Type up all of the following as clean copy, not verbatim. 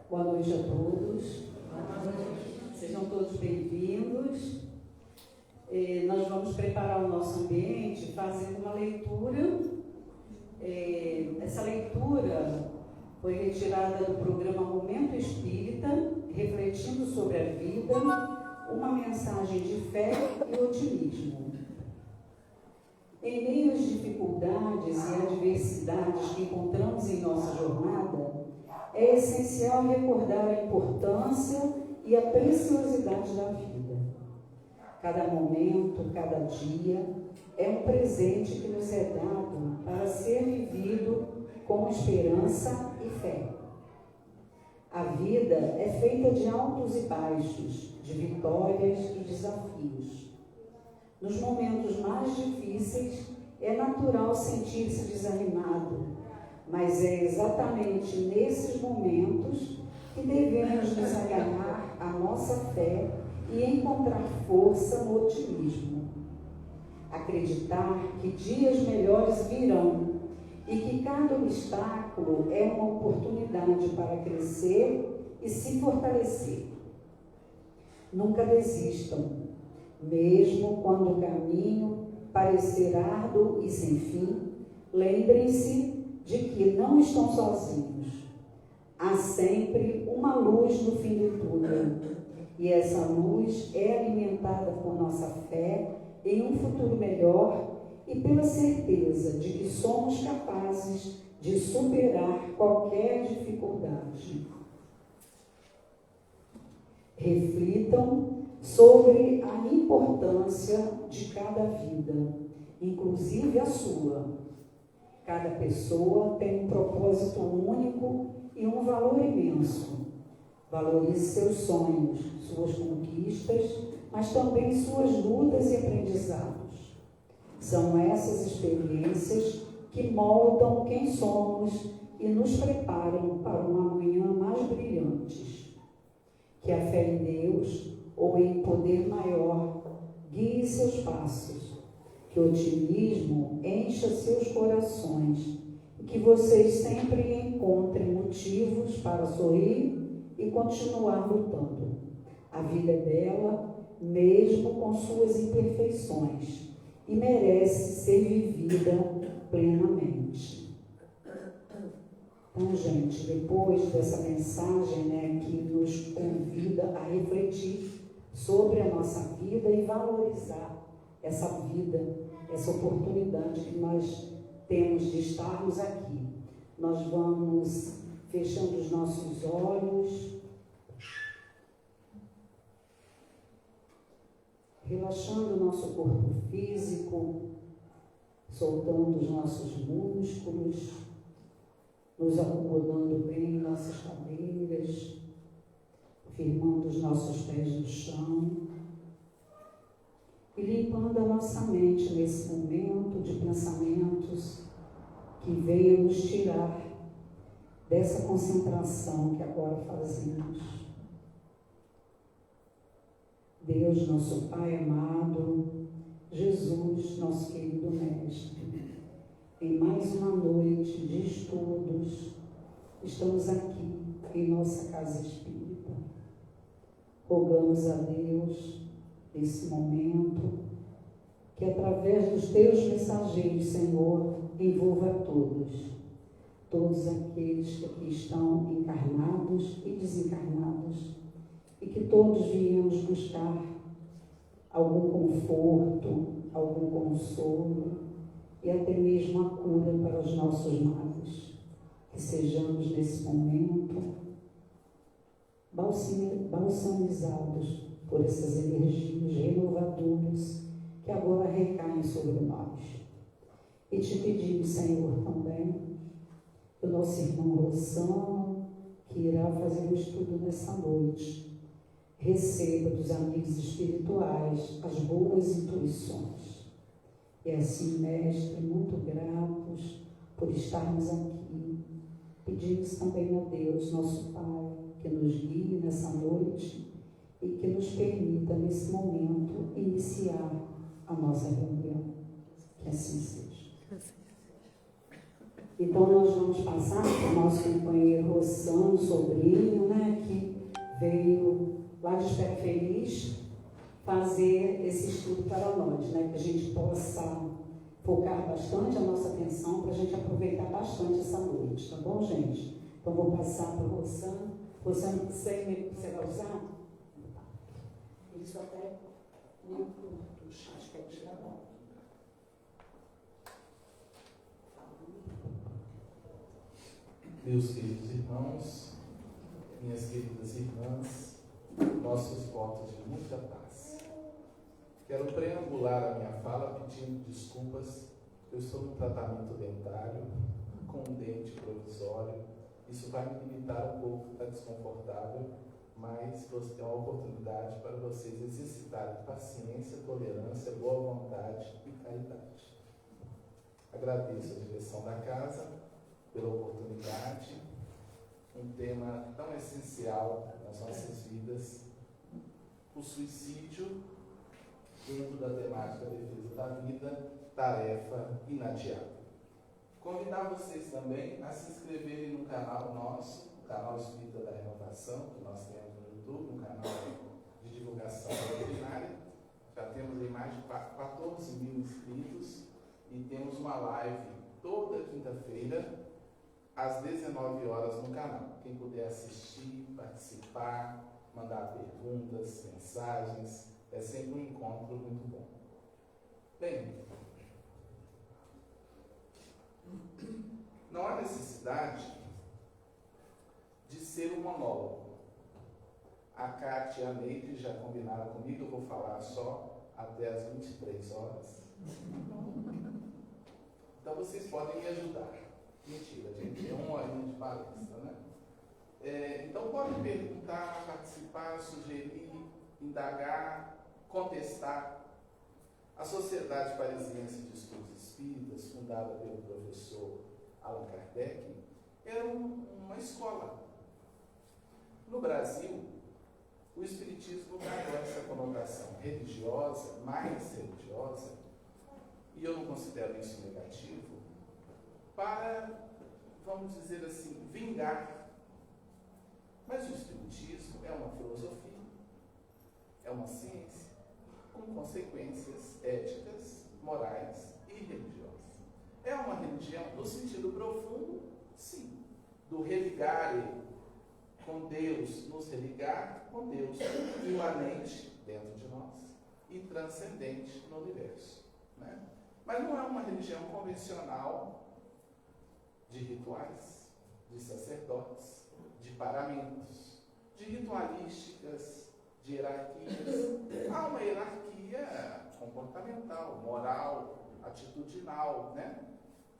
Boa noite a todos. Sejam todos bem-vindos. Nós vamos preparar o nosso ambiente fazendo uma leitura. Essa leitura foi retirada do programa Momento Espírita, refletindo sobre a vida, uma mensagem de fé e otimismo. Em meio às dificuldades e adversidades que encontramos em nossa jornada, é essencial recordar a importância e a preciosidade da vida. Cada momento, cada dia, é um presente que nos é dado para ser vivido com esperança e fé. A vida é feita de altos e baixos, de vitórias e desafios. Nos momentos mais difíceis, é natural sentir-se desanimado, mas é exatamente nesses momentos que devemos nos agarrar à nossa fé e encontrar força no otimismo. Acreditar que dias melhores virão e que cada obstáculo é uma oportunidade para crescer e se fortalecer. Nunca desistam, mesmo quando o caminho parecer árduo e sem fim. Lembrem-se de que não estão sozinhos. Há sempre uma luz no fim do túnel, e essa luz é alimentada por nossa fé em um futuro melhor e pela certeza de que somos capazes de superar qualquer dificuldade. Reflitam sobre a importância de cada vida, inclusive a sua. Cada pessoa tem um propósito único e um valor imenso. Valorize seus sonhos, suas conquistas, mas também suas lutas e aprendizados. São essas experiências que moldam quem somos e nos preparam para uma manhã mais brilhantes. Que a fé em Deus ou em poder maior guie seus passos. Que o otimismo encha seus corações e que vocês sempre encontrem motivos para sorrir e continuar lutando. A vida é bela, mesmo com suas imperfeições, e merece ser vivida plenamente. Então, gente, depois dessa mensagem, que nos convida a refletir sobre a nossa vida e valorizar essa vida, essa oportunidade que nós temos de estarmos aqui. Nós vamos fechando os nossos olhos, relaxando o nosso corpo físico, soltando os nossos músculos, nos acomodando bem em nossas cadeiras, firmando os nossos pés no chão e limpando a nossa mente nesse momento de pensamentos que venham nos tirar dessa concentração que agora fazemos. Deus, nosso Pai amado, Jesus, nosso querido Mestre, em mais uma noite de estudos, estamos aqui em nossa casa espírita. Rogamos a Deus, nesse momento, que através dos teus mensageiros, Senhor, envolva todos aqueles que aqui estão encarnados e desencarnados, e que todos viemos buscar algum conforto, algum consolo e até mesmo a cura para os nossos males. Que sejamos nesse momento balsamizados por essas energias renovadoras que agora recaem sobre nós. E te pedimos, Senhor, também, o nosso irmão Rossano, que irá fazer o estudo nessa noite, receba dos amigos espirituais as boas intuições. E assim, Mestre, muito gratos por estarmos aqui. Pedimos também a Deus, nosso Pai, que nos guie nessa noite e que nos permita, nesse momento, iniciar a nossa reunião. Que assim seja. Então nós vamos passar para o nosso companheiro Rossano, sobrinho, né, que veio lá de Espero Feliz fazer esse estudo para nós, né, que a gente possa focar bastante a nossa atenção para a gente aproveitar bastante essa noite, tá bom, gente? Então vou passar para o Rossano. Rossano, você vai usar? Isso até acho que é de trabalho. Meus queridos irmãos, minhas queridas irmãs, nossos votos de muita paz. Quero preambular a minha fala pedindo desculpas. Eu estou no tratamento dentário, com um dente provisório. Isso vai me limitar um pouco, está desconfortável, mas é uma oportunidade para vocês exercitarem paciência, tolerância, boa vontade e caridade. Agradeço a direção da casa pela oportunidade, um tema tão essencial nas nossas vidas, o suicídio, dentro da temática defesa da vida, tarefa inadiável. Convidar vocês também a se inscreverem no canal nosso, o canal Espírita da Renovação, que nós temos no YouTube, um canal de divulgação doutrinária. Já temos aí mais de 14 mil inscritos e temos uma live toda quinta-feira, às 19 horas no canal. Quem puder assistir, participar, mandar perguntas, mensagens, é sempre um encontro muito bom. Bem, não há necessidade de ser um monólogo. A Cátia e a Neide já combinaram comigo, eu vou falar só até as 23 horas. Então vocês podem me ajudar. Mentira, gente, é uma horinha de palestra, né? Então podem perguntar, participar, sugerir, indagar, contestar. A Sociedade Parisiense de Estudos Espíritas, fundada pelo professor Allan Kardec, era uma escola. No Brasil, o Espiritismo ganhou essa conotação religiosa, mais religiosa, e eu não considero isso negativo, para, vamos dizer assim, vingar. Mas o Espiritismo é uma filosofia, é uma ciência, com consequências éticas, morais e religiosas. É uma religião, no sentido profundo, sim, do religar com Deus, nos religar com Deus, imanente dentro de nós e transcendente no universo, né? Mas não é uma religião convencional de rituais, de sacerdotes, de paramentos, de ritualísticas, de hierarquias. Há uma hierarquia comportamental, moral, atitudinal, né?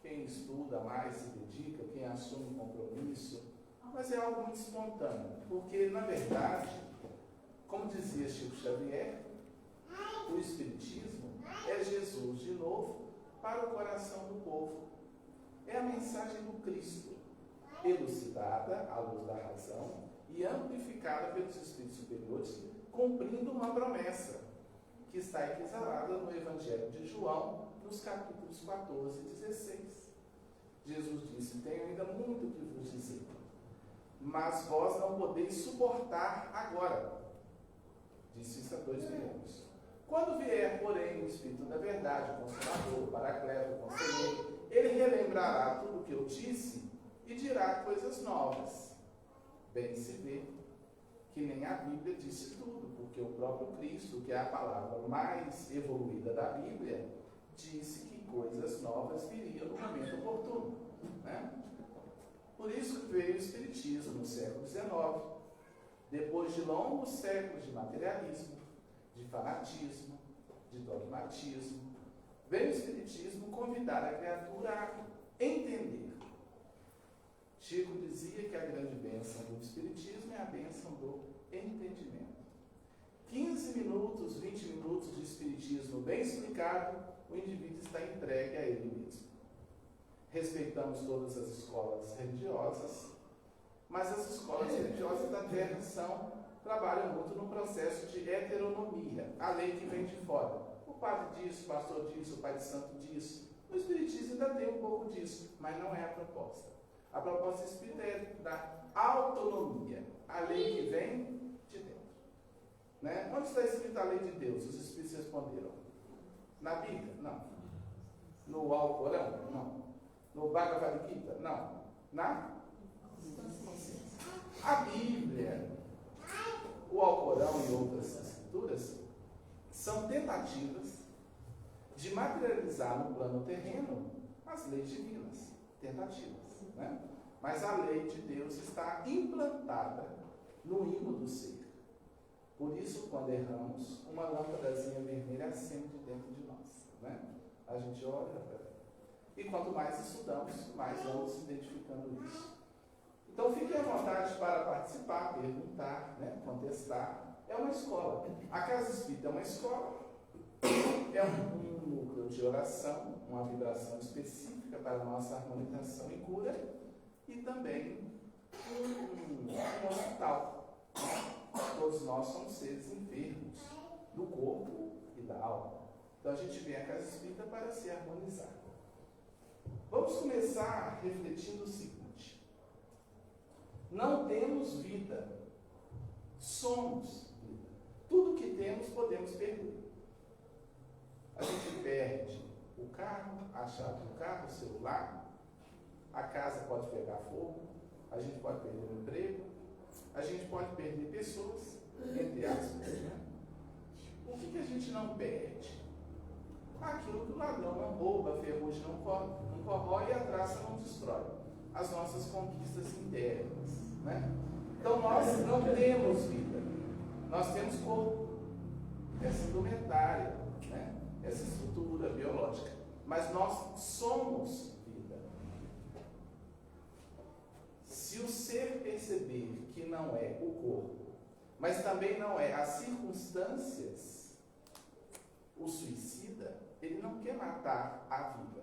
Quem estuda mais se dedica, quem assume compromisso, mas é algo muito espontâneo, porque, na verdade, como dizia Chico Xavier, o Espiritismo é Jesus de novo para o coração do povo. É a mensagem do Cristo, elucidada à luz da razão e amplificada pelos Espíritos superiores, cumprindo uma promessa que está exalada no Evangelho de João, nos capítulos 14 e 16. Jesus disse: tenho ainda muito que vos dizer, mas vós não podeis suportar agora. Disse isso a 2 milênios. Quando vier, porém, o Espírito da Verdade, o Consolador, o Paracleto, o Conselheiro, ele relembrará tudo o que eu disse e dirá coisas novas. Bem se vê que nem a Bíblia disse tudo, porque o próprio Cristo, que é a palavra mais evoluída da Bíblia, disse que coisas novas viriam no momento oportuno, né? Por isso que veio o Espiritismo no século XIX, depois de longos séculos de materialismo, de fanatismo, de dogmatismo, veio o Espiritismo convidar a criatura a entender. Chico dizia que a grande bênção do Espiritismo é a bênção do entendimento. 15 minutos, 20 minutos de Espiritismo bem explicado, o indivíduo está entregue a ele mesmo. Respeitamos todas as escolas religiosas, mas as escolas religiosas da Terra trabalham muito no processo de heteronomia, a lei que vem de fora. O padre diz, o pastor diz, o pai de santo diz, No Espiritismo ainda tem um pouco disso, mas não é a proposta. A proposta espírita é da autonomia, a lei que vem de dentro. Né? Onde está escrita a lei de Deus? Os Espíritos responderam. Na Bíblia? Não. No Alcorão? Não. No Bhagavad Gita? Não. Na? A Bíblia, o Alcorão e outras escrituras são tentativas de materializar no plano terreno as leis divinas. Tentativas, né? Mas a lei de Deus está implantada no ímã do ser. Por isso, quando erramos, uma lâmpadazinha vermelha acende dentro de nós, né? A gente olha, e quanto mais estudamos, mais vamos identificando isso. Então, fiquem à vontade para participar, perguntar, né? Contestar. É uma escola. A Casa Espírita é uma escola, é um núcleo de oração, uma vibração específica para a nossa harmonização e cura, e também um hospital. Todos nós somos seres enfermos do corpo e da alma. Então a gente vem à Casa Espírita para se harmonizar. Vamos começar refletindo o seguinte: não temos vida, somos vida. Tudo que temos podemos perder. A gente perde o carro, a chave do carro, o celular, a casa pode pegar fogo, a gente pode perder o emprego, a gente pode perder pessoas, entre aspas, né? O que a gente não perde? Aquilo que o ladrão não rouba, a ferrugem não corrói e a traça não destrói. As nossas conquistas internas, né? Então nós não temos vida, nós temos corpo, essa indumentária, né? Essa estrutura biológica, mas nós somos vida. Se o ser perceber que não é o corpo, mas também não é as circunstâncias, o suicida, ele não quer matar a vida.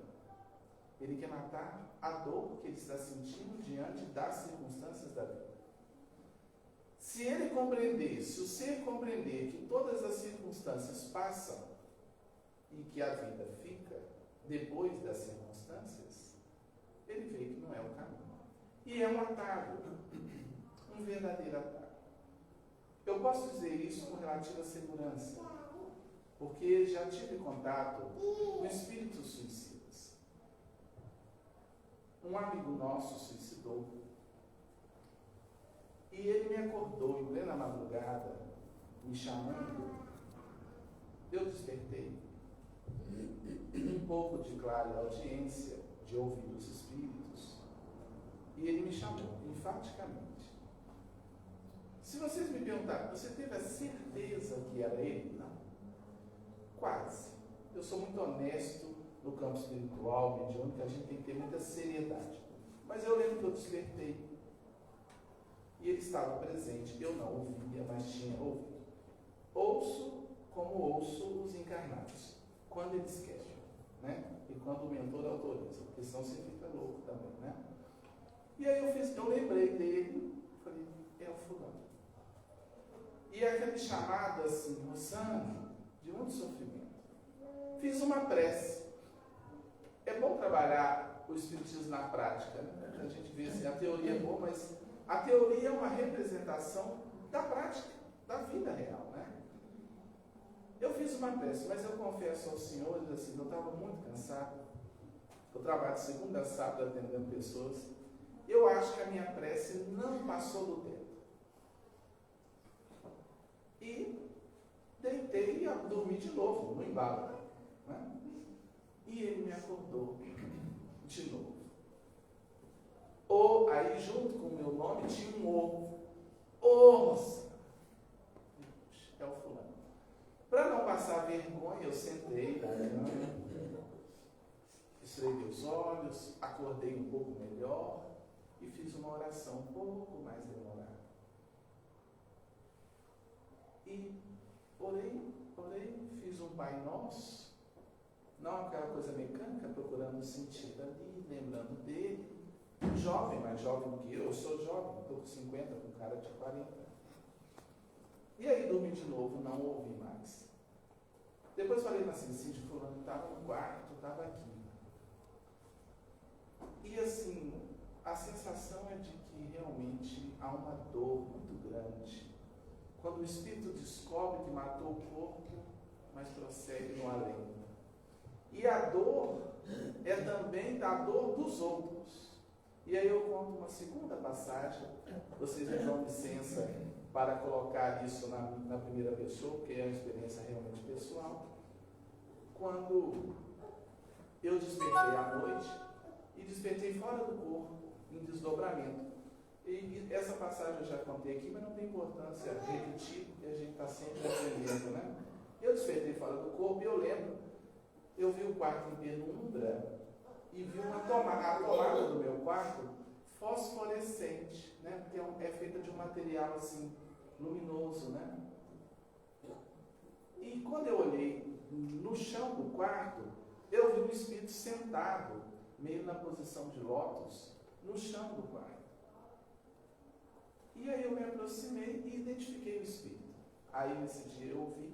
Ele quer matar a dor que ele está sentindo diante das circunstâncias da vida. Se ele compreender, se o ser compreender que todas as circunstâncias passam e que a vida fica depois das circunstâncias, ele vê que não é o caminho. E é um atalho, um verdadeiro atalho. Eu posso dizer isso com relativa segurança, porque já tive contato com espíritos suicidas. Um amigo nosso suicidou e ele me acordou em plena madrugada, me chamando. Eu despertei, um pouco de clara audiência, de ouvir os espíritos, e ele me chamou, enfaticamente. Se vocês me perguntarem, você teve a certeza que era ele? Não. Quase. Eu sou muito honesto no campo espiritual, mediúnico, a gente tem que ter muita seriedade. Mas eu lembro que eu despertei. E ele estava presente. Eu não ouvia, mas tinha ouvido. Ouço como ouço os encarnados, quando eles querem, né? E quando o mentor autoriza, porque senão você fica louco também, né? E aí eu lembrei dele, falei, é o fulano. E aquele chamado assim, no sangue, de muito sofrimento. Fiz uma prece. É bom trabalhar o espiritismo na prática, né? A gente vê assim, a teoria é boa, mas a teoria é uma representação da prática, da vida real, né? Eu fiz uma prece, mas eu confesso aos senhores, assim, eu estava muito cansado. Eu trabalho de segunda a sábado atendendo pessoas. Eu acho que a minha prece não passou do tempo. E deitei e dormi de novo, no embalo, né? E ele me acordou de novo. Aí junto com o meu nome tinha um ovo. Moça! É o fulano. Para não passar vergonha, eu sentei na cama, esfreguei os olhos, acordei um pouco melhor e fiz uma oração um pouco mais demorada. E orei, fiz um Pai Nosso, não aquela coisa mecânica, procurando o sentido ali, lembrando dele. Jovem, mais jovem do que eu sou jovem, estou com 50, com cara de 40. E aí dormi de novo, não ouvi mais. Depois falei na Cecília, fulano estava no quarto, estava aqui. E assim, a sensação é de que realmente há uma dor muito grande quando o espírito descobre que matou o corpo, mas prossegue no além. E a dor é também da dor dos outros. E aí eu conto uma segunda passagem, vocês me dão licença para colocar isso na primeira pessoa, porque é uma experiência realmente pessoal. Quando eu despertei à noite e despertei fora do corpo, em desdobramento. E essa passagem eu já contei aqui, mas não tem importância repetir, porque a gente está sempre aprendendo, né? Eu despertei fora do corpo e eu lembro, eu vi o quarto em penumbra e vi a tomada do meu quarto fosforescente, né? Porque é feita de um material assim, luminoso, né? E quando eu olhei no chão do quarto, eu vi um espírito sentado, meio na posição de lótus, no chão do quarto. E aí eu me aproximei e identifiquei o espírito. Aí nesse dia eu vi,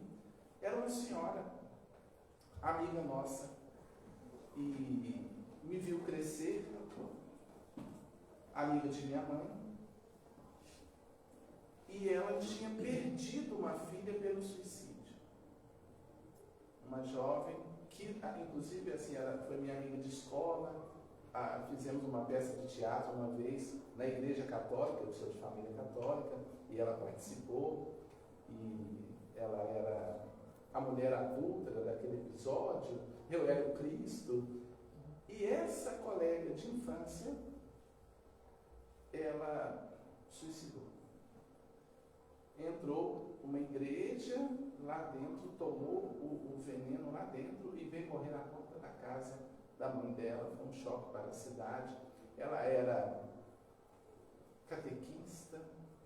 era uma senhora, amiga nossa, e me viu crescer, amiga de minha mãe, e ela tinha perdido uma filha pelo suicídio. Uma jovem que, inclusive, assim, ela foi minha amiga de escola. Fizemos uma peça de teatro uma vez na igreja católica, eu sou de família católica, e ela participou, e ela era a mulher adulta daquele episódio, eu era o Cristo. E essa colega de infância, ela suicidou. Entrou uma igreja lá dentro, tomou o veneno lá dentro e veio morrer na porta da casa da mãe dela. Foi um choque para a cidade. Ela era catequista,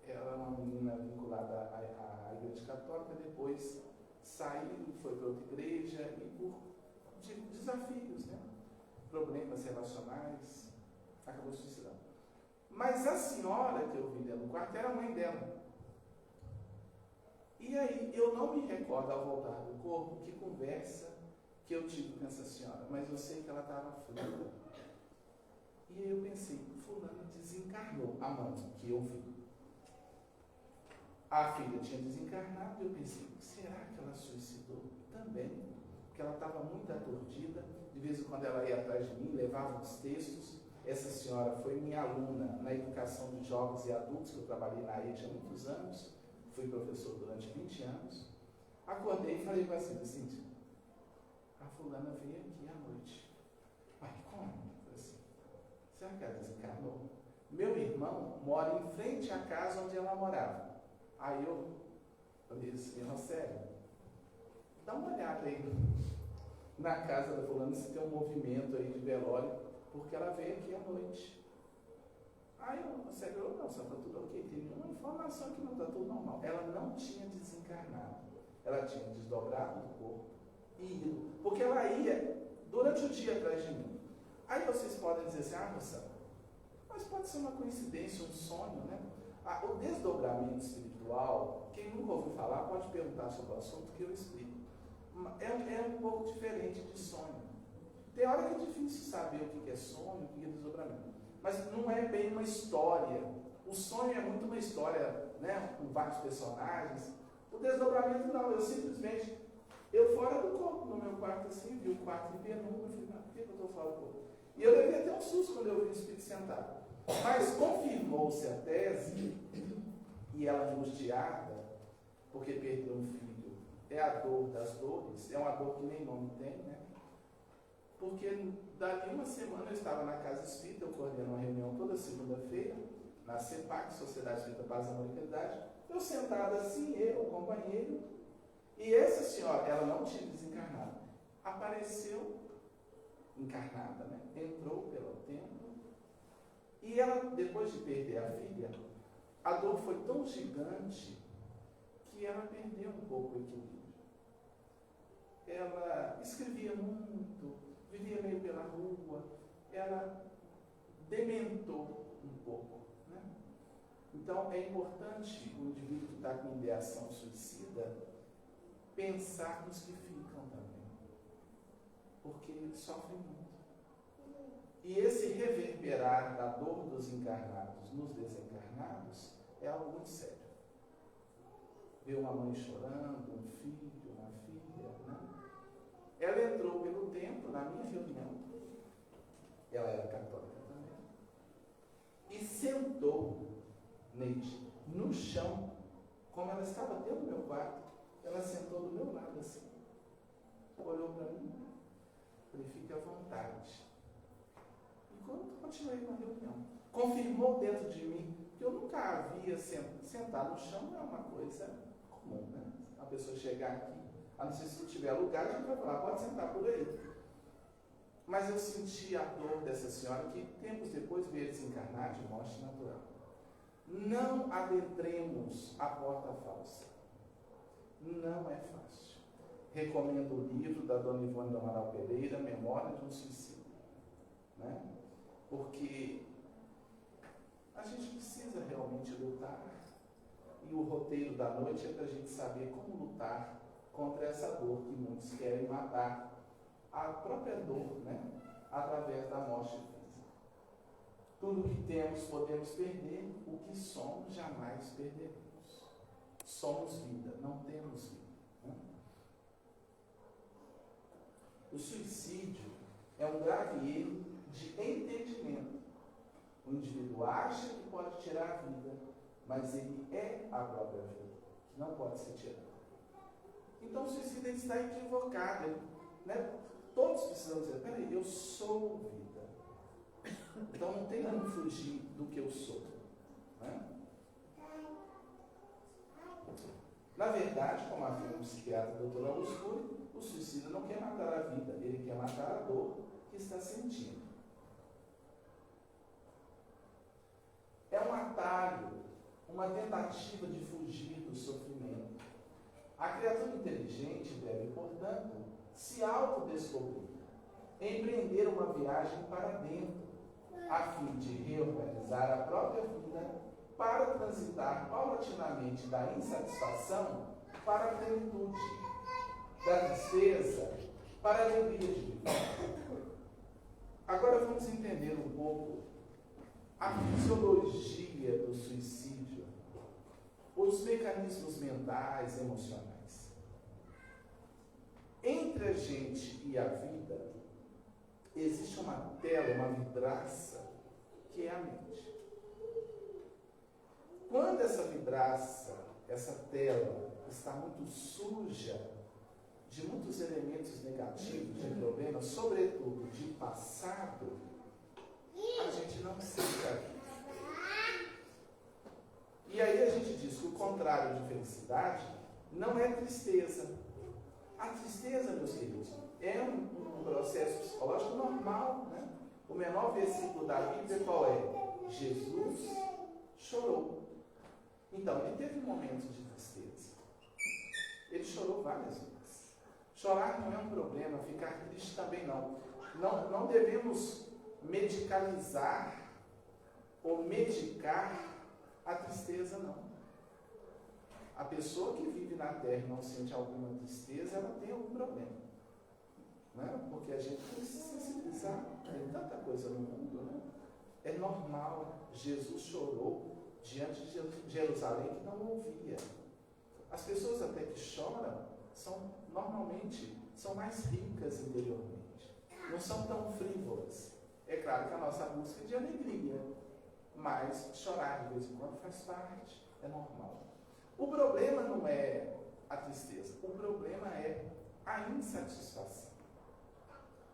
ela era uma menina vinculada à igreja católica, depois saiu, foi para outra igreja e por desafios, né? Problemas relacionais, acabou se suicidando. Mas a senhora que eu vi dentro do quarto era a mãe dela. E aí, eu não me recordo ao voltar do corpo que conversa que eu tive com essa senhora, mas eu sei que ela estava aflita. E aí eu pensei, fulano desencarnou, a mãe que eu vi. A filha tinha desencarnado e eu pensei, será que ela suicidou também? Porque ela estava muito aturdida, de vez em quando ela ia atrás de mim, levava uns textos. Essa senhora foi minha aluna na educação de jovens e adultos, que eu trabalhei na ETA há muitos anos, fui professor durante 20 anos. Acordei e falei com a Cíntia, a fulana veio aqui à noite. Mas como? Eu falei assim, será que ela desencarnou? Meu irmão mora em frente à casa onde ela morava. Aí eu falei assim, Rossério, dá uma olhada aí na casa da fulana se tem um movimento aí de velório, porque ela veio aqui à noite. Aí o Rossério falou, não, só está tudo ok, tem nenhuma informação que não está tudo normal. Ela não tinha desencarnado, ela tinha desdobrado do corpo e ido, porque ela ia durante o dia atrás de mim. Aí vocês podem dizer assim, Rossério, mas pode ser uma coincidência, um sonho, né? O desdobramento espiritual, quem nunca ouviu falar pode perguntar sobre o assunto que eu explico. É um pouco diferente de sonho. Tem hora que é difícil saber o que é sonho, o que é desdobramento. Mas não é bem uma história. O sonho é muito uma história, né, com vários personagens. O desdobramento não, eu fora do corpo, no meu quarto assim, vi o quarto em penumbra, falei, por que eu estou fora do corpo? E eu devia ter um susto quando eu vi o espírito sentado. Mas confirmou-se a tese, e ela angustiada, porque perdeu um filho, é a dor das dores, é uma dor que nem nome tem, né? Porque dali uma semana eu estava na casa espírita, eu coordeno uma reunião toda segunda-feira, na CEPAC, Sociedade Espírita Paz e Amor e Caridade, eu sentado assim, eu, o companheiro, e essa senhora, ela não tinha desencarnado, apareceu encarnada, né? Entrou pelo templo, e ela, depois de perder a filha, a dor foi tão gigante que ela perdeu um pouco o equilíbrio. Ela escrevia muito, vivia meio pela rua, ela dementou um pouco, né? Então é importante o indivíduo que está com ideação suicida pensar nos que ficam também, porque sofrem muito. E esse reverberar da dor dos encarnados nos desencarnados é algo muito sério. Ver uma mãe chorando, um filho, uma filha, né? Ela entrou pelo templo na minha reunião, ela era católica também, e sentou, Neide, no chão, como ela estava dentro do meu quarto, ela sentou do meu lado assim, olhou para mim, falei, fique à vontade. E continuei na reunião. Confirmou dentro de mim que eu nunca havia sentar no chão, é uma coisa comum, né? A pessoa chegar aqui, a não ser se não tiver lugar, a gente vai falar, pode sentar por aí. Mas eu senti a dor dessa senhora que tempos depois veio desencarnar de morte natural. Não adentremos a porta falsa. Não é fácil. Recomendo o livro da Dona Ivone do Amaral Pereira, Memória de um Suicídio. Né? Porque a gente precisa realmente lutar. E o roteiro da noite é para a gente saber como lutar contra essa dor que muitos querem matar. A própria dor, né? Através da morte física. Tudo que temos podemos perder, o que somos jamais perderemos. Somos vida, não temos vida. Né? O suicídio é um grave erro de entendimento. O indivíduo acha que pode tirar a vida, mas ele é a própria vida, que não pode ser tirada. Então o suicida está equivocado, né? Todos precisam dizer, peraí, eu sou vida. Então não tem como fugir do que eu sou. Né? Na verdade, como afirma o psiquiatra Dr. Augusto Cury, o suicida não quer matar a vida, ele quer matar a dor que está sentindo. É um atalho, uma tentativa de fugir do sofrimento. A criatura inteligente deve, portanto, se autodescobrir, empreender uma viagem para dentro, a fim de reorganizar a própria vida para transitar paulatinamente da insatisfação para a plenitude, da tristeza para a alegria de viver. Agora vamos entender um pouco a fisiologia do suicídio, os mecanismos mentais, emocionais. Entre a gente e a vida, existe uma tela, uma vidraça, que é a mente. Quando essa vidraça, essa tela, está muito suja de muitos elementos negativos, de problemas, sobretudo de passado, a gente não sente a vida. E aí a gente diz que o contrário de felicidade não é tristeza. A tristeza, meus queridos, é um processo psicológico normal, né? O menor versículo da Bíblia qual é? Jesus chorou. Então, ele teve momentos de tristeza. Ele chorou várias vezes. Chorar não é um problema, ficar triste também não. Não devemos medicalizar ou medicar a tristeza, não. A pessoa que vive na Terra e não sente alguma tristeza, ela tem algum problema. Né? Porque a gente tem que se sensibilizar. Tem tanta coisa no mundo, né? É normal. Jesus chorou diante de Jerusalém que não ouvia. As pessoas até que choram, normalmente são mais ricas interiormente. Não são tão frívolas. É claro que a nossa música é de alegria, mas chorar de vez em quando faz parte, é normal. O problema não é a tristeza, o problema é a insatisfação.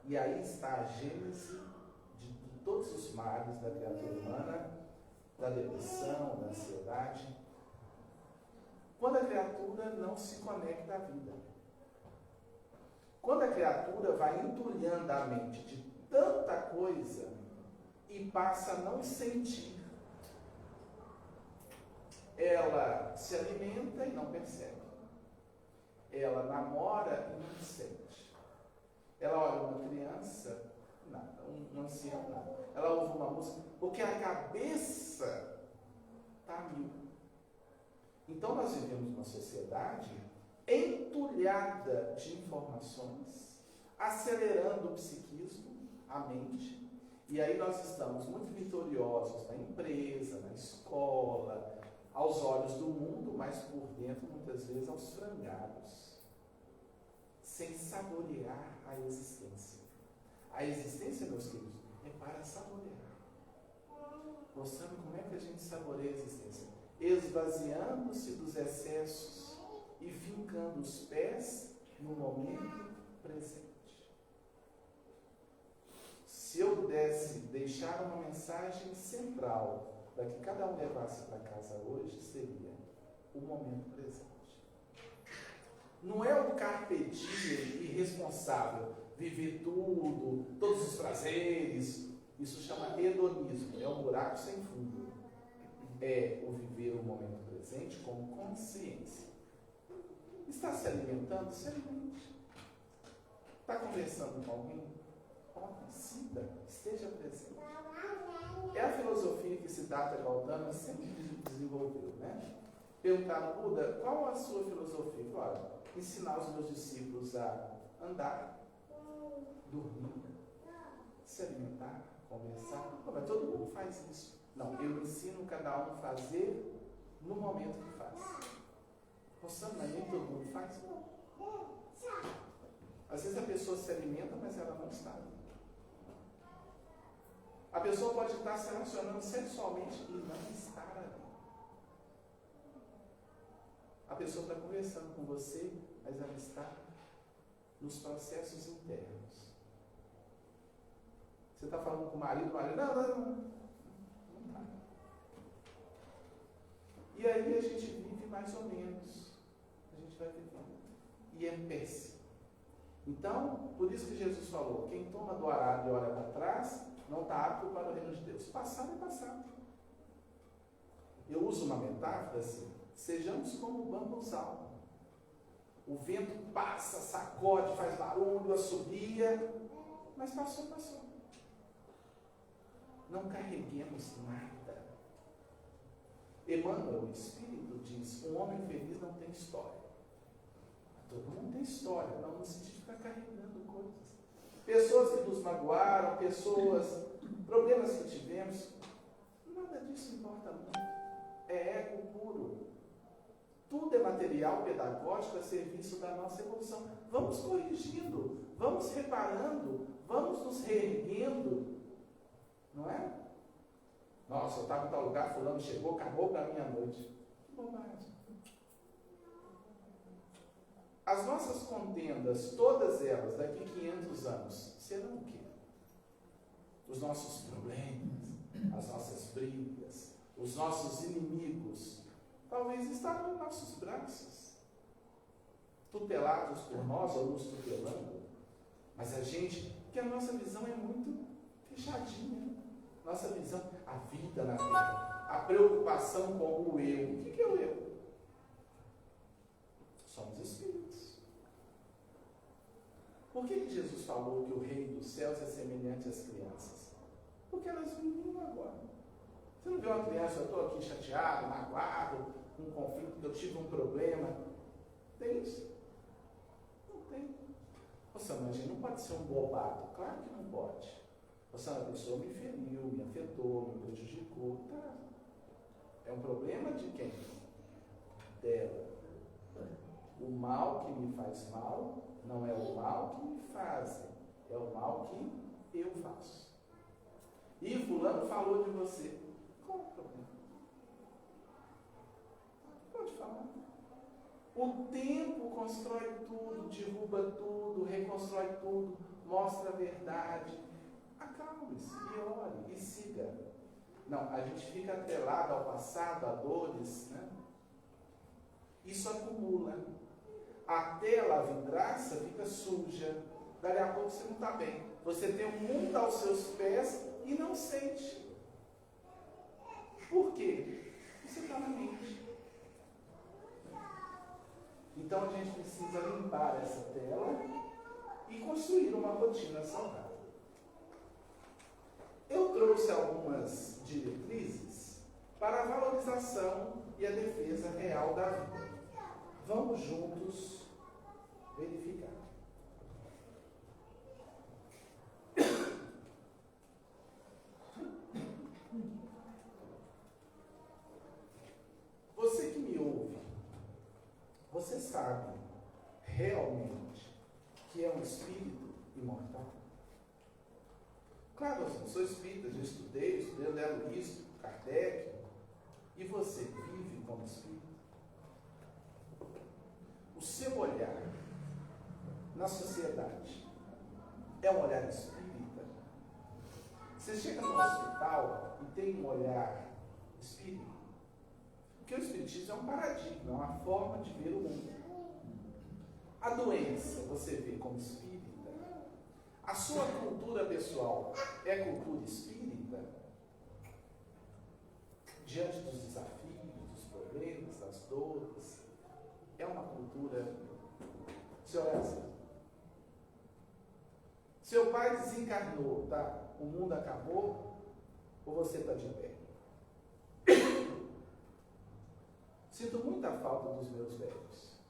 E aí está a gênese de todos os males da criatura humana, da depressão, da ansiedade. Quando a criatura não se conecta à vida. Quando a criatura vai entulhando a mente de tanta coisa e passa a não sentir. Ela se alimenta e não percebe. Ela namora e não sente. Ela olha uma criança, nada. Um ancião, nada. Ela ouve uma música, porque a cabeça está mil. Então nós vivemos uma sociedade entulhada de informações, acelerando o psiquismo, a mente, E aí nós estamos muito vitoriosos na empresa, na escola, aos olhos do mundo, mas por dentro, muitas vezes, aos frangalhos, sem saborear a existência. A existência, meus queridos, é para saborear. Mostrando como é que a gente saboreia a existência. Esvaziando-se dos excessos e fincando os pés no momento presente. Se eu pudesse deixar uma mensagem central para que cada um levasse para casa hoje, seria o momento presente. Não é o carpe diem irresponsável, viver tudo, todos os prazeres. Isso chama hedonismo, é um buraco sem fundo. É o viver o momento presente com consciência. Está se alimentando? Se alimente. Está conversando com alguém? Sinta, esteja presente. É a filosofia que Siddhartha Gautama sempre desenvolveu, né? Perguntaram, Buda, qual a sua filosofia? Olha, ensinar os meus discípulos a andar, dormir, se alimentar, conversar. Mas todo mundo faz isso. Não, eu ensino cada um a fazer no momento que faz. Mostrando, mas nem todo mundo faz? Não. Às vezes a pessoa se alimenta, mas ela não está ali. A pessoa pode estar se relacionando sexualmente e não estar ali. A pessoa está conversando com você, mas ela está nos processos internos. Você está falando com o marido, não está. E aí a gente vive mais ou menos. A gente vai vivendo. E é péssimo. Então, por isso que Jesus falou, quem toma do arado e olha para trás, não está apto para o reino de Deus. Passado é passado. Eu uso uma metáfora assim, sejamos como o bambuzal. O vento passa, sacode, faz barulho, assobia, mas passou. Não carreguemos nada. Emmanuel, o Espírito, diz, um homem feliz não tem história. Todo mundo tem história, não no sentido de ficar carregando coisas. Pessoas que nos magoaram, problemas que tivemos, nada disso importa muito. É ego puro. Tudo é material pedagógico a serviço da nossa evolução. Vamos corrigindo, vamos reparando, vamos nos reerguendo. Não é? Nossa, eu estava em tal lugar, fulano chegou, acabou para a minha noite. Que bobagem. As nossas contendas, todas elas, daqui a 500 anos, serão o quê? Os nossos problemas, as nossas brigas, os nossos inimigos, talvez estarão nos nossos braços, tutelados por nós ou nos tutelando. Mas porque a nossa visão é muito fechadinha. Nossa visão, a vida na Terra, a preocupação com o eu. O que é o eu? Somos espíritos. Por que Jesus falou que o reino dos céus é semelhante às crianças? Porque elas vivem agora. Você não vê uma criança, eu estou aqui chateado, magoado, com um conflito, eu tive um problema. Tem isso? Não tem. Nossa, mas a gente não pode ser um bobado. Claro que não pode. Nossa, a pessoa me feriu, me afetou, me prejudicou. Tá. É um problema de quem? Dela. O mal que me faz mal não é o mal que me fazem, é o mal que eu faço. E fulano falou de você. Qual é o problema? Pode falar. O tempo constrói tudo, derruba tudo, reconstrói tudo, mostra a verdade. Acalme-se e ore e siga. Não, a gente fica atrelado ao passado, a dores, né? Isso acumula. A tela, a vidraça, fica suja. Daqui a pouco você não está bem. Você tem um mundo aos seus pés e não sente. Por quê? Você está na mente. Então a gente precisa limpar essa tela e construir uma rotina saudável. Eu trouxe algumas diretrizes para a valorização e a defesa real da vida. Vamos juntos verificar. Você sabe realmente que é um espírito imortal? Claro, eu sou espírita, já estudei André Luiz, Kardec. E você vive como espírito? O seu olhar na sociedade é um olhar espírita? Você chega no hospital e tem um olhar espírita? Porque o espiritismo é um paradigma, é uma forma de ver o mundo. A doença você vê como espírita? A sua cultura pessoal é cultura espírita? Diante dos desafios, dos problemas, das dores, é uma cultura. Senhor Essa, seu pai desencarnou, tá? O mundo acabou, ou você está de pé? Sinto muita falta dos meus velhos.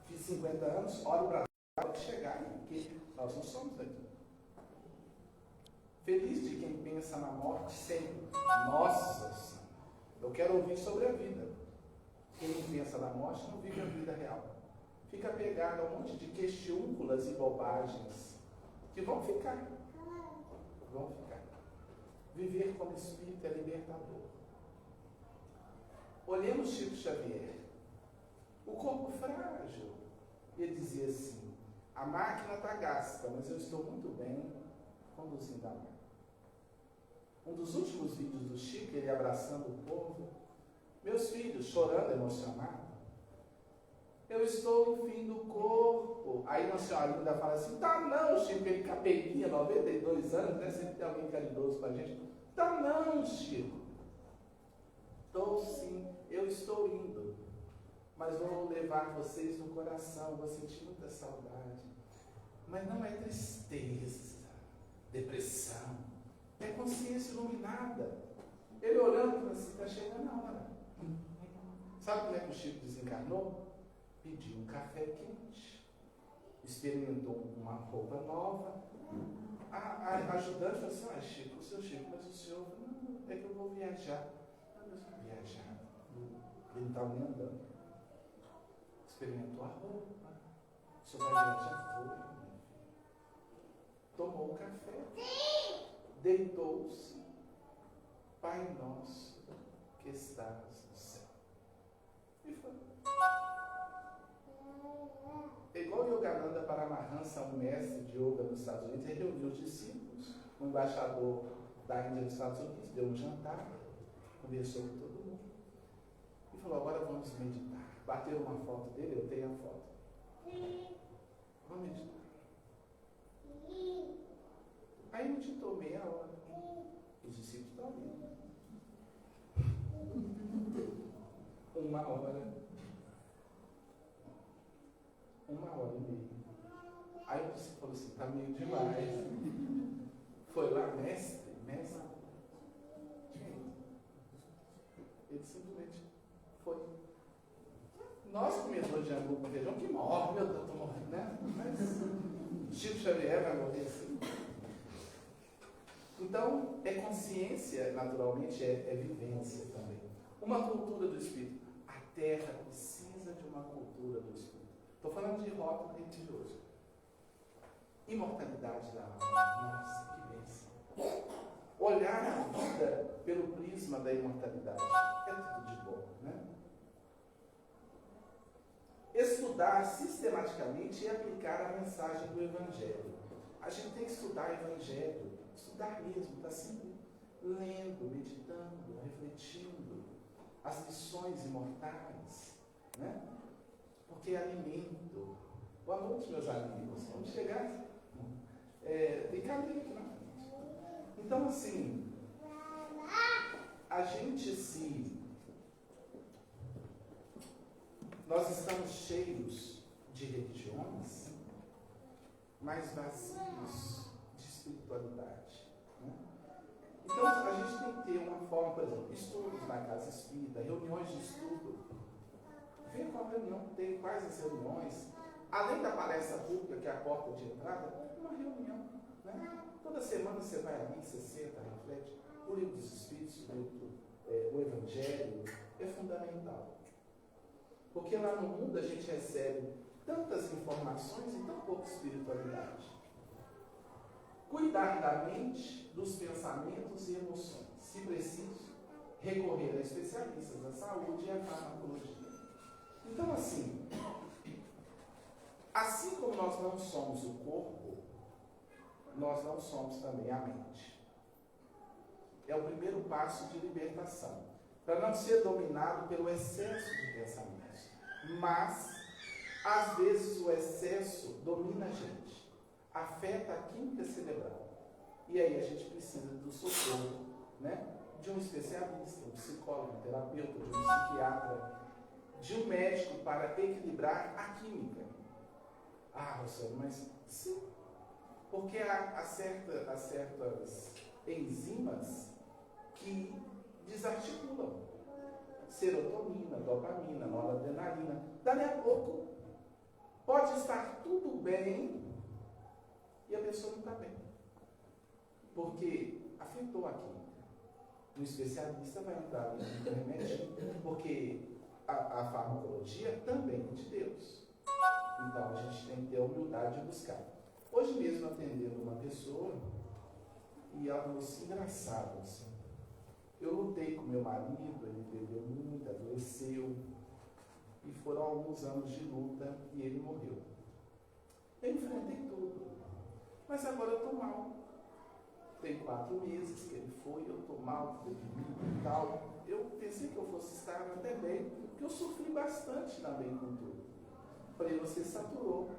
Fiz 50 anos, olho para lá, chegar, porque nós não somos daqui. Feliz de quem pensa na morte sempre. Nossa, eu quero ouvir sobre a vida. Quem não pensa na morte não vive a vida real. Fica pegado a um monte de questiúnculas e bobagens que vão ficar. Vão ficar. Viver como espírito é libertador. Olhemos Chico Xavier. O corpo frágil. Ele dizia assim: a máquina está gasta, mas eu estou muito bem conduzindo a máquina. Um dos últimos vídeos do Chico, ele abraçando o povo, meus filhos chorando, emocionado. Eu estou no fim do corpo. Aí uma senhora ainda fala assim: tá não, Chico, ele capelinha, 92 anos, né? Sempre tem alguém caridoso com a gente. Tá não, Chico. Estou sim, eu estou indo. Mas vou levar vocês no coração, vou sentir muita saudade. Mas não é tristeza, depressão, é consciência iluminada. Ele olhando para assim, está chegando a hora. Sabe como é que o Chico desencarnou? Pediu um café quente, experimentou uma roupa nova. A ajudante falou assim: Chico, o seu Chico, mas o senhor, não, é que eu vou viajar. Mas eu vou viajar. Ele não estava nem andando. Experimentou a roupa. O senhor vai viajar? Vou. Tomou o café, deitou-se. Pai nosso que estás no céu. E foi. Igual Yogananda Paramahansa, um mestre de yoga nos Estados Unidos, ele reuniu os discípulos. O embaixador da Índia dos Estados Unidos deu um jantar, conversou com todo mundo e falou: agora vamos meditar. Bateram uma foto dele, eu tenho a foto. Vamos meditar. Aí meditou meia hora. Os discípulos estão ali. 1 hora. 1h30. Aí o discípulo falou assim: está meio demais. Foi lá, mestre. Ele simplesmente foi. Nós comemos de angu com feijão que morre, meu Deus, estou morrendo, né? Mas Chico Xavier vai morrer assim. Então, é consciência, naturalmente, é vivência também. Uma cultura do Espírito. A Terra precisa de uma cultura do Espírito. Estou falando de rótulo religioso. Imortalidade da alma. Nossa, que bênção. Olhar a vida pelo prisma da imortalidade. É tudo de bom, né? Estudar sistematicamente e aplicar a mensagem do Evangelho. A gente tem que estudar o Evangelho. Estudar mesmo, está sempre lendo, meditando, refletindo as lições imortais, né? Porque é alimento. Boa noite, meus amigos. Vamos chegar. Tem caminho aqui na frente. Então, assim, a gente nós estamos cheios de religiões, mas vazios de espiritualidade. Né? Então, a gente tem que ter uma forma, por exemplo, estudos na casa espírita, reuniões de estudo. Ver qual reunião tem, quais as reuniões. Além da palestra pública, que é a porta de entrada, uma reunião. Né? Toda semana você vai ali, você senta, reflete. O livro dos Espíritos, o Evangelho, é fundamental. Porque lá no mundo a gente recebe tantas informações e tão pouca espiritualidade. Cuidar da mente, dos pensamentos e emoções. Se preciso, recorrer a especialistas da saúde e à farmacologia. Então, assim como nós não somos o corpo, nós não somos também a mente. É o primeiro passo de libertação, para não ser dominado pelo excesso de pensamentos. Mas, às vezes, o excesso domina a gente, afeta a química cerebral. E aí a gente precisa do socorro, né, de um especialista, um psicólogo, um terapeuta, de um psiquiatra, de um médico para equilibrar a química. Ah, Rosane, mas sim, porque há certas enzimas que desarticulam. Serotonina, dopamina, noradrenalina. Dali a pouco, pode estar tudo bem e a pessoa não está bem. Porque afetou a química. Um especialista vai entrar no remédio, porque a farmacologia também é de Deus. Então a gente tem que ter a humildade de buscar. Hoje mesmo atendendo uma pessoa, e ela falou assim, engraçado assim. Eu lutei com meu marido, ele bebeu muito, adoeceu, e foram alguns anos de luta e ele morreu. Eu enfrentei tudo, mas agora eu estou mal. Tem 4 meses que ele foi, eu estou mal, deprimido e tal. Eu pensei que eu fosse estar até bem, porque eu sofri bastante também com tudo. Falei, você saturou,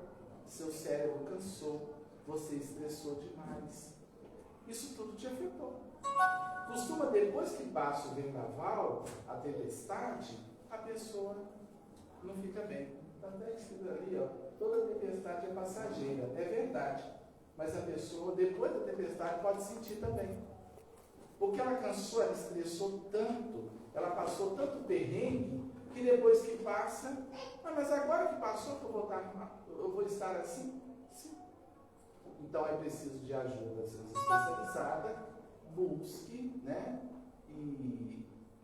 seu cérebro cansou, você estressou demais. Isso tudo te afetou. Costuma, depois que passa o vendaval, a tempestade, a pessoa não fica bem. Está até escrito ali, ó, toda tempestade é passageira. É verdade. Mas a pessoa, depois da tempestade, pode sentir também. Porque ela cansou, ela estressou tanto, ela passou tanto perrengue, que depois que passa, mas agora que passou, eu vou estar assim? Sim. Então é preciso de ajuda, às vezes especializada, busque, né?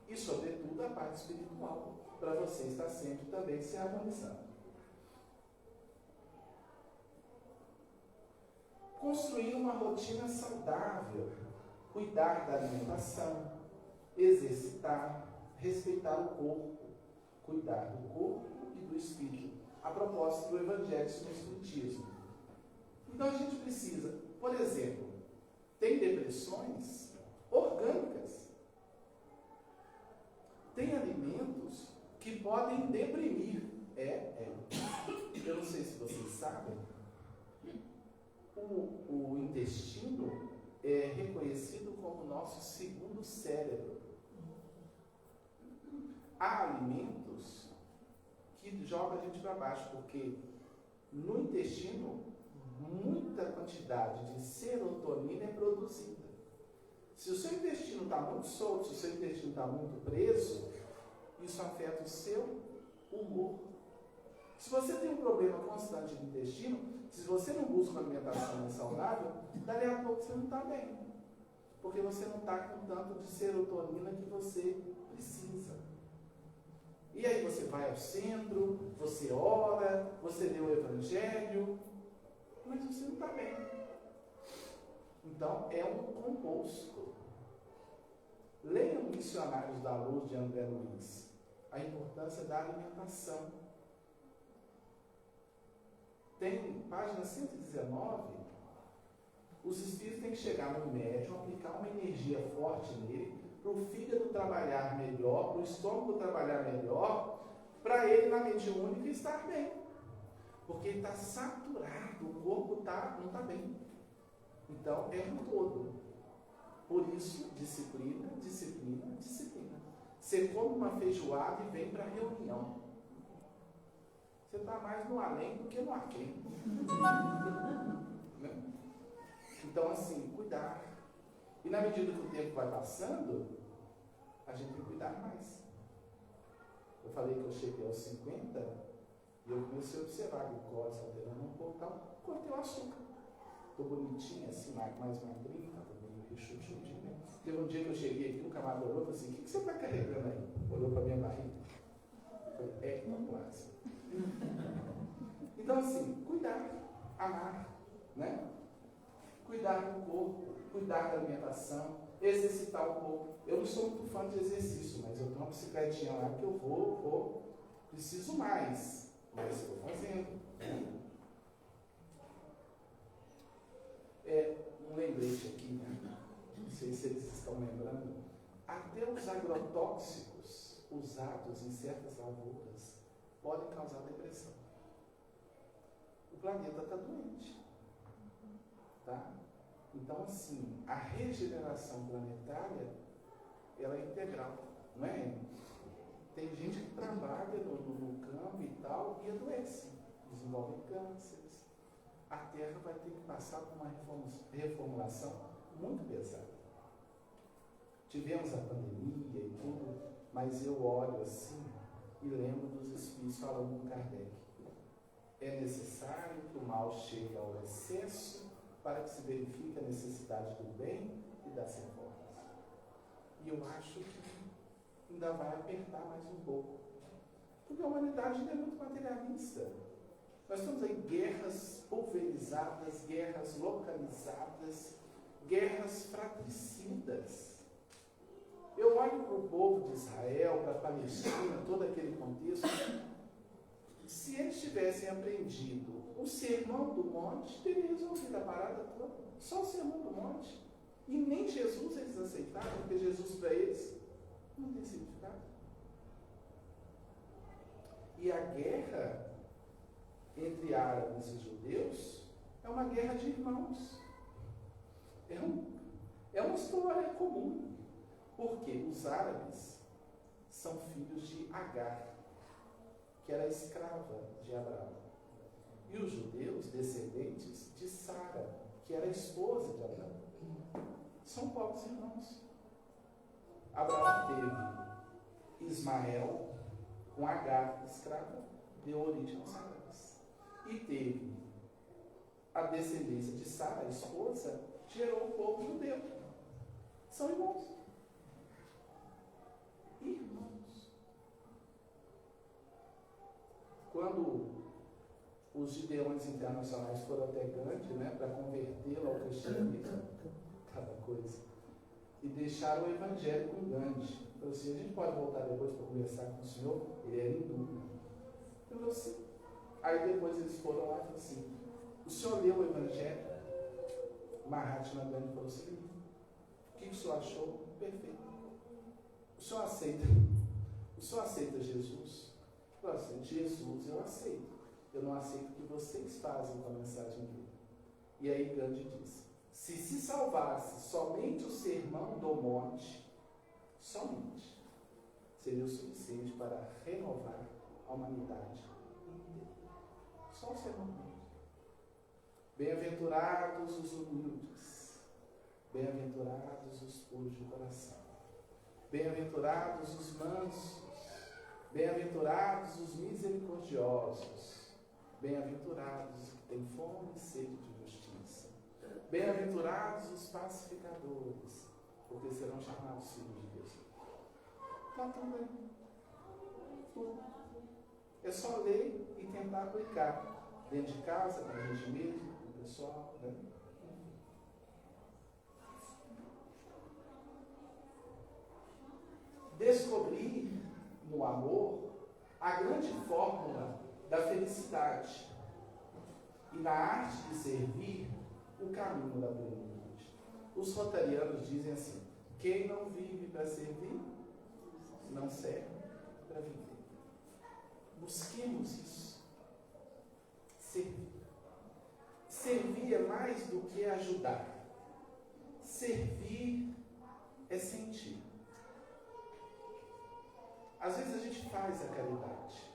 E sobretudo a parte espiritual, para você estar sempre também se harmonizando. Construir uma rotina saudável, cuidar da alimentação, exercitar, respeitar o corpo, cuidar do corpo e do espírito, a propósito do Evangelho no Espiritismo. Então a gente precisa, por exemplo, tem depressões orgânicas, tem alimentos que podem deprimir. Eu não sei se vocês sabem, o intestino é reconhecido como o nosso segundo cérebro. Há alimentos que jogam a gente para baixo, porque no intestino muita quantidade de serotonina é produzida. Se o seu intestino está muito solto, se o seu intestino está muito preso, isso afeta o seu humor. Se você tem um problema constante no intestino, se você não busca uma alimentação mais saudável, dali a pouco você não está bem. Porque você não está com tanto de serotonina que você precisa. E aí você vai ao centro, você ora, você lê o Evangelho, mas você não está bem. Então é um composto. Leiam Missionários da Luz de André Luiz. A importância da alimentação. Tem página 119, os espíritos têm que chegar no médium, aplicar uma energia forte nele, para o fígado trabalhar melhor, para o estômago trabalhar melhor, para ele na mediúnica estar bem. Porque ele está saturado, o corpo não está bem. Então é um todo. Por isso, disciplina, disciplina, disciplina. Você come uma feijoada e vem para a reunião. Você está mais no além do que no aquém. Então, assim, cuidar. E na medida que o tempo vai passando, a gente tem que cuidar mais. Eu falei que eu cheguei aos 50 e eu comecei a observar a glicose alterando um pouco, então cortei o açúcar. Estou bonitinha, assim, mais magrinha, estava meio rechonchudinha. Teve um dia que eu cheguei aqui, um camarada olhou e falou assim, o que você está carregando aí? Olhou para a minha barriga. Eu falei, ectoplasma. Então, assim, cuidar, amar, né? Cuidar do corpo, cuidar da alimentação, exercitar um pouco. Eu não sou muito fã de exercício, mas eu tenho uma bicicletinha lá que eu preciso mais, mas estou fazendo. Um lembrete aqui, né? Não sei se eles estão lembrando. Até os agrotóxicos usados em certas lavouras podem causar depressão. O planeta está doente. Tá? Então, assim, a regeneração planetária, ela é integral, não é? Tem gente que trabalha no campo e tal e adoece, desenvolve cânceres. A Terra vai ter que passar por uma reformulação muito pesada. Tivemos a pandemia e tudo, mas eu olho assim e lembro dos Espíritos falando com Kardec. É necessário que o mal chegue ao excesso para que se verifique a necessidade do bem e das reformas. E eu acho que ainda vai apertar mais um pouco. Porque a humanidade ainda é muito materialista. Nós temos aí guerras pulverizadas, guerras localizadas, guerras fratricidas. Eu olho para o povo de Israel, para a Palestina, todo aquele contexto. Se eles tivessem aprendido o Sermão do Monte, teriam resolvido a parada toda. Só o Sermão do Monte. E nem Jesus eles aceitaram, porque Jesus para eles não tem significado. E a guerra entre árabes e judeus é uma guerra de irmãos. É uma história comum. Porque os árabes são filhos de Agar, que era escrava de Abraão. E os judeus, descendentes de Sara, que era esposa de Abraão. São povos irmãos. Abraão teve Ismael, com Agar, escrava, deu origem aos árabes. E teve a descendência de Sara, a esposa, gerou o povo judeu. São irmãos. Irmãos. Quando os gideões internacionais foram até Gandhi, né, para convertê-lo ao cristianismo, cada coisa, e deixaram o evangelho com Gandhi. Falou assim, a gente pode voltar depois para conversar com o senhor? Ele era hindu. Eu falei assim. Aí depois eles foram lá e falaram assim, o senhor leu o evangelho? Mahatma Gandhi falou assim, o que o senhor achou? Perfeito. O senhor aceita Jesus? Eu falei assim, Jesus eu aceito. Eu não aceito o que vocês fazem com a mensagem dele. E aí Gandhi disse, se salvasse somente o Sermão do Monte, somente, seria o suficiente para renovar a humanidade inteira. Só o Sermão do Monte. Bem-aventurados os humildes, bem-aventurados os puros de coração, bem-aventurados os mansos, bem-aventurados os misericordiosos, bem-aventurados os que têm fome e sede de justiça, bem-aventurados os pacificadores, porque serão chamados filhos de Deus. Está tudo bem. Tudo. É só ler e tentar aplicar dentro de casa, com a gente mesmo, com o pessoal, né? Descobrir no amor a grande fórmula da felicidade e na arte de servir o caminho da plenitude. Os rotarianos dizem assim, quem não vive para servir, não serve para viver. Busquemos isso. Servir. Servir é mais do que ajudar. Servir é sentir. Às vezes a gente faz a caridade.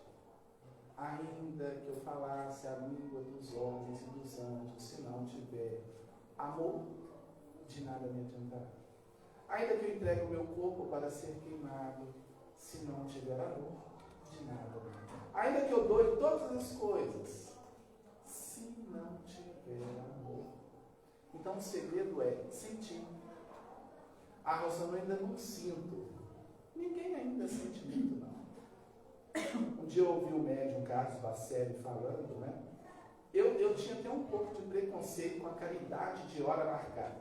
Ainda que eu falasse a língua dos homens e dos anjos, se não tiver amor, de nada me adiantará. Ainda que eu entregue o meu corpo para ser queimado, se não tiver amor, de nada me adiantará. Ainda que eu doe todas as coisas, se não tiver amor. Então o segredo é sentir. Ah, Rosana, eu ainda não sinto. Ninguém ainda sente muito, não. Um dia eu ouvi o médium Carlos Bacelli falando, né? Eu tinha até um pouco de preconceito com a caridade de hora marcada.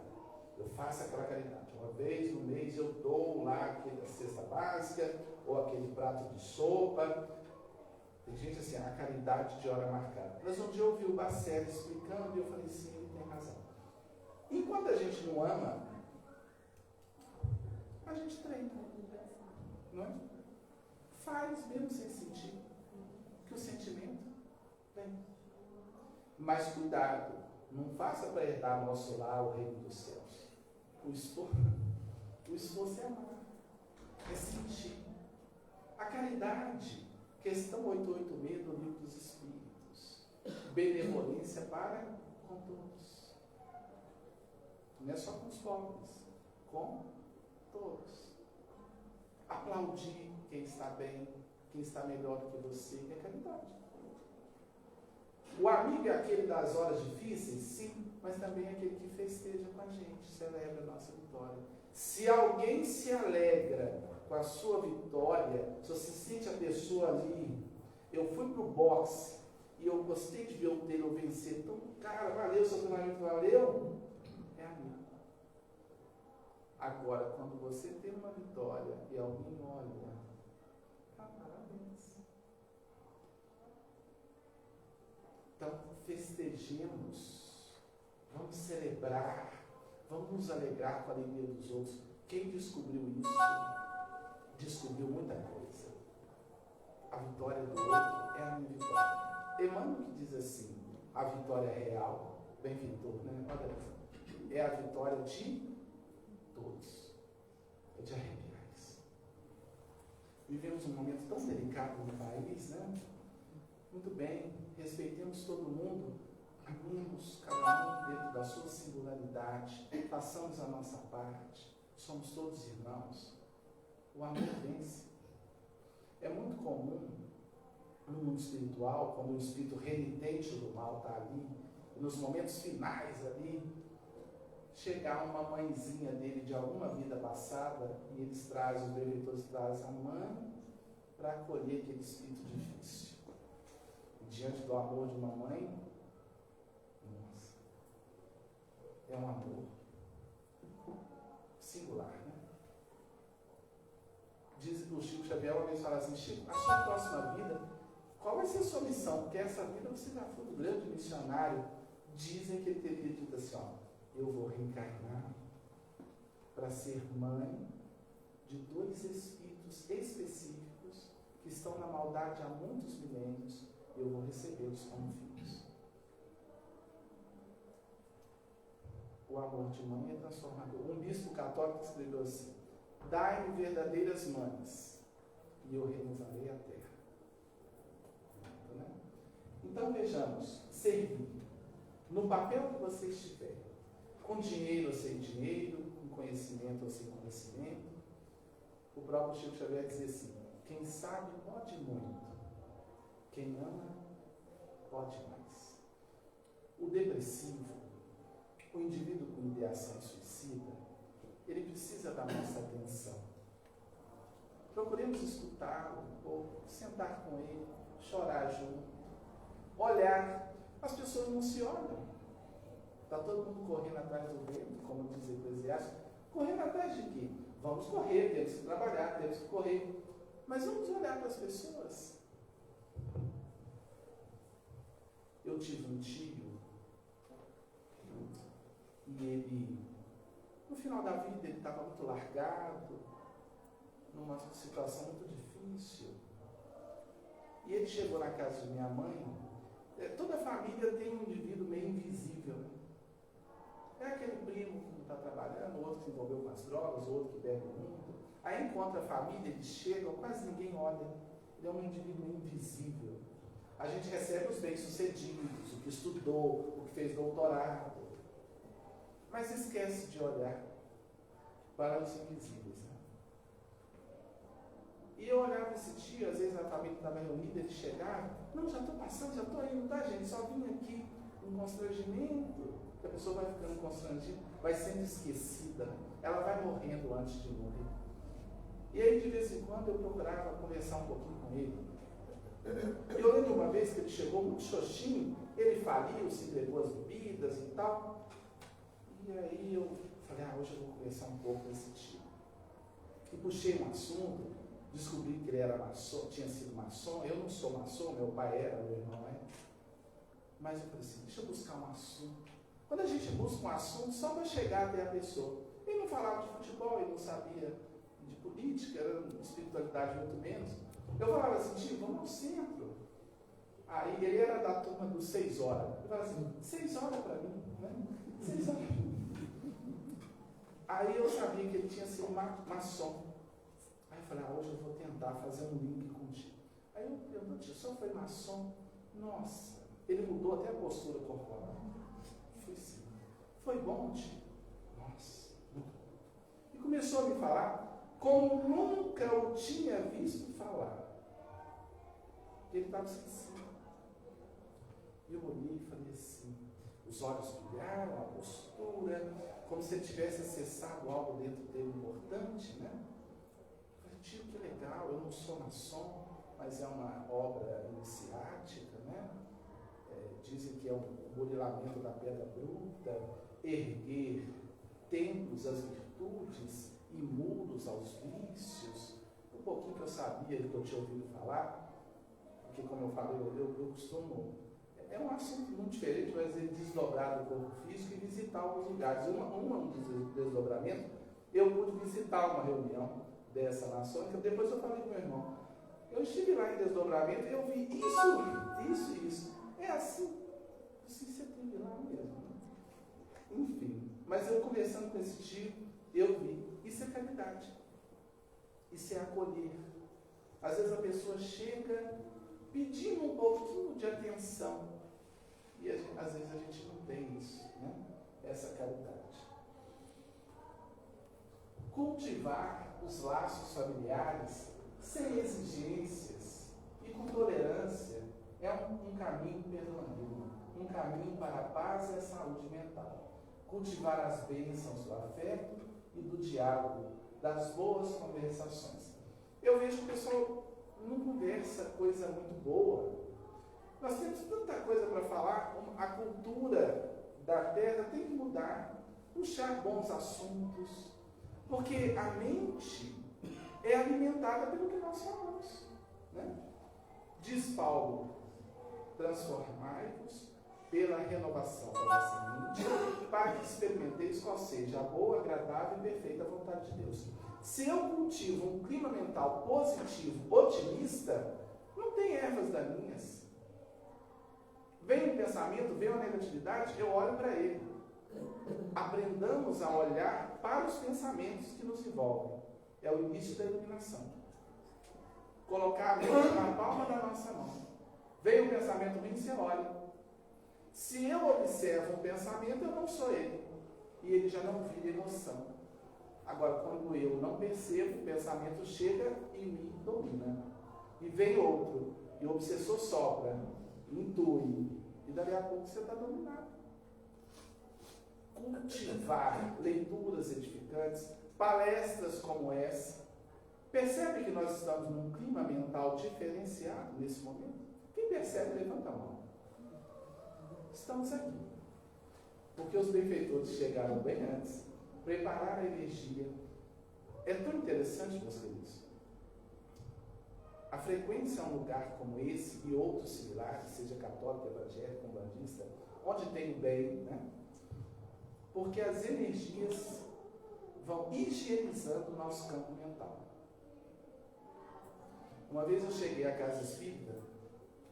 Eu faço aquela caridade. Uma vez no mês eu dou lá aquela cesta básica, ou aquele prato de sopa. Tem gente assim, a caridade de hora marcada. Mas um dia eu ouvi o Bacelli explicando e eu falei, sim, ele tem razão. Enquanto a gente não ama, a gente treina. Não é? Faz mesmo sem sentir. Que o sentimento vem. Mas cuidado, não faça para herdar ao nosso lar o reino dos céus. O esforço é amar, é sentir. A caridade, questão 886 do Livro dos Espíritos. Benevolência para com todos. Não é só com os pobres, com todos. Aplaudir quem está bem, quem está melhor do que você, é caridade. O amigo é aquele das horas difíceis? Sim, mas também é aquele que festeja com a gente, celebra a nossa vitória. Se alguém se alegra com a sua vitória, se você sente a pessoa ali, eu fui pro boxe e eu gostei de ver o Taylor vencer, então, cara, valeu, seu treinamento valeu, é amigo. Agora, quando você tem uma vitória e alguém olha, parabéns. Então, festejemos, vamos celebrar, vamos nos alegrar com a alegria dos outros. Quem descobriu isso, descobriu muita coisa. A vitória do outro é a minha vitória. Emmanuel que diz assim, a vitória real, benfeitor, né? Olha, é a vitória de todos. É de arrepiar isso. Vivemos um momento tão delicado no país, né? Muito bem, respeitemos todo mundo, amemos cada um dentro da sua singularidade, façamos a nossa parte, somos todos irmãos. O amor vence. É muito comum, no mundo espiritual, quando o espírito renitente do mal está ali, e nos momentos finais ali, chegar uma mãezinha dele de alguma vida passada, e eles trazem, os benfeitores trazem a mãe para acolher aquele espírito difícil. Diante do amor de uma mãe, nossa, é um amor singular, né? Diz o Chico Xavier, uma vez fala assim, Chico, a sua próxima vida, qual vai ser a sua missão? Porque essa vida você já foi um grande missionário. Dizem que ele teria dito assim, ó, eu vou reencarnar para ser mãe de 2 espíritos específicos que estão na maldade há muitos milênios. Eu vou recebê-los como filhos. O amor de mãe é transformador. Um bispo católico escreveu assim, dai-me verdadeiras mães e eu renovarei a terra. Então vejamos, servir. No papel que você estiver, com dinheiro ou sem dinheiro, com conhecimento ou sem conhecimento, o próprio Chico Xavier dizia assim, quem sabe pode muito. Quem ama, pode mais. O depressivo, o indivíduo com ideação suicida, ele precisa da nossa atenção. Procuremos escutá-lo um pouco, sentar com ele, chorar junto, olhar. As pessoas não se olham. Está todo mundo correndo atrás do vento, como diz o Eclesiástico. Correndo atrás de quê? Vamos correr, temos que trabalhar, temos que correr. Mas vamos olhar para as pessoas. Eu tive um tio, e ele, no final da vida, ele estava muito largado, numa situação muito difícil. E ele chegou na casa de minha mãe. Toda família tem um indivíduo meio invisível. É aquele primo que não está trabalhando, outro que se envolveu com as drogas, outro que bebe muito. Aí encontra a família, eles chegam, quase ninguém olha. Ele é um indivíduo invisível. A gente recebe os bem-sucedidos, o que estudou, o que fez doutorado, mas esquece de olhar para os invisíveis. Né? E eu olhava esse tio, às vezes a família estava reunida, ele chegava, não, já estou passando, já estou indo, tá gente, só vim aqui, um constrangimento, que a pessoa vai ficando constrangida, vai sendo esquecida, ela vai morrendo antes de morrer. E aí de vez em quando eu procurava conversar um pouquinho com ele. Eu lembro uma vez que ele chegou muito xoxinho, ele faliu, se entregou as bebidas e tal. E aí eu falei, hoje eu vou conversar um pouco desse tipo. E puxei um assunto, descobri que ele era maçom, tinha sido maçom. Eu não sou maçom, meu pai era, meu irmão é. Mas eu falei assim, deixa eu buscar um assunto. Quando a gente busca um assunto, só para chegar até a pessoa. Ele não falava de futebol, ele não sabia de política, era espiritualidade muito menos. Eu falava assim, tio, vamos ao centro. Aí ele era da turma dos 6 horas. Eu falava assim, 6 horas para mim, né? 6 horas. Aí eu sabia que ele tinha sido maçom. Aí eu falei, hoje eu vou tentar fazer um link contigo. Aí eu perguntei, tio, só foi maçom? Nossa, ele mudou até a postura corporal. Foi sim. Foi bom, tio? Nossa, muito bom. E começou a me falar como nunca o tinha visto falar. Ele estava sensível. Eu olhei e falei assim, os olhos brilharam, a postura, como se ele tivesse acessado algo dentro dele importante, né? Eu falei, tio, que legal, eu não sou maçom, mas é uma obra iniciática, né? Dizem que é um burilamento da pedra bruta, erguer templos às virtudes e muros aos vícios. Um pouquinho que eu sabia, que eu tinha ouvido falar, porque como eu falei, eu costumo... É um assunto muito diferente, mas ele desdobrar do corpo físico e visitar alguns lugares. Um dos desdobramentos, eu pude visitar uma reunião dessa maçônica, depois eu falei com meu irmão, eu estive lá em desdobramento e eu vi isso. É assim você teve lá mesmo. Né? Enfim, mas eu conversando com esse tio, eu vi, isso é caridade. Isso é acolher. Às vezes a pessoa chega pedindo um pouquinho de atenção. E às vezes a gente não tem isso, né? Essa caridade. Cultivar os laços familiares sem exigências e com tolerância é um caminho perdurable, um caminho para a paz e a saúde mental. Cultivar as bênçãos do afeto e do diálogo, das boas conversações. Eu vejo que o pessoal não conversa coisa muito boa. Nós temos tanta coisa para falar, a cultura da terra tem que mudar, puxar bons assuntos, porque a mente é alimentada pelo que nós falamos. Né? Diz Paulo, transformai-vos pela renovação da vossa mente, para que experimenteis qual seja a boa, agradável e perfeita vontade de Deus. Se eu cultivo um clima mental positivo, otimista, não tem ervas daninhas. Vem um pensamento, vem uma negatividade, eu olho para ele. Aprendamos a olhar para os pensamentos que nos envolvem. É o início da iluminação. Colocar a mente na palma da nossa mão. Vem um pensamento ruim, você olha. Se eu observo um pensamento, eu não sou ele. E ele já não vira emoção. Agora, quando eu não percebo, o pensamento chega e me domina. E vem outro, e o obsessor sopra, intui, e dali a pouco você está dominado. Cultivar leituras edificantes, palestras como essa. Percebe que nós estamos num clima mental diferenciado nesse momento? Quem percebe, levanta a mão. Estamos aqui. Porque os benfeitores chegaram bem antes, prepararam a energia. É tão interessante, meus queridos. A frequência é um lugar como esse e outros similares, seja católico, evangélico, umbandista, onde tem o bem, né? Porque as energias vão higienizando o nosso campo mental. Uma vez eu cheguei à casa espírita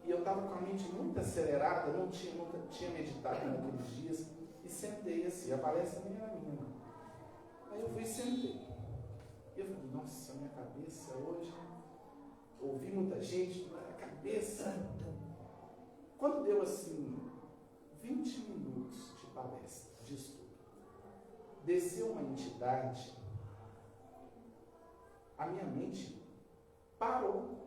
e eu estava com a mente muito acelerada, nunca tinha meditado naqueles dias, e sentei assim, a palestra nem era minha. Aí eu fui e sentei. E eu falei, nossa, minha cabeça hoje... Ouvi muita gente, a cabeça. Quando deu assim, 20 minutos de palestra, de estudo, desceu uma entidade, a minha mente parou.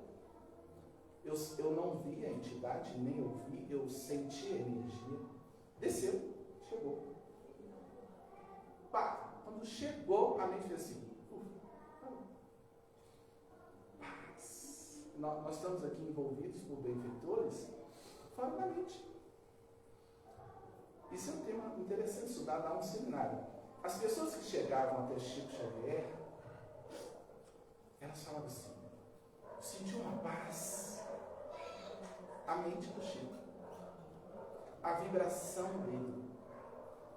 Eu não vi a entidade, nem ouvi, eu senti a energia. Desceu, chegou. Pá, quando chegou, a mente fez assim. nós estamos aqui envolvidos por benfeitores fora da mente. Isso é um tema interessante estudar, dar um seminário. As pessoas que chegavam até Chico Xavier, elas falavam assim, sentiu uma paz, a mente do Chico, a vibração dele,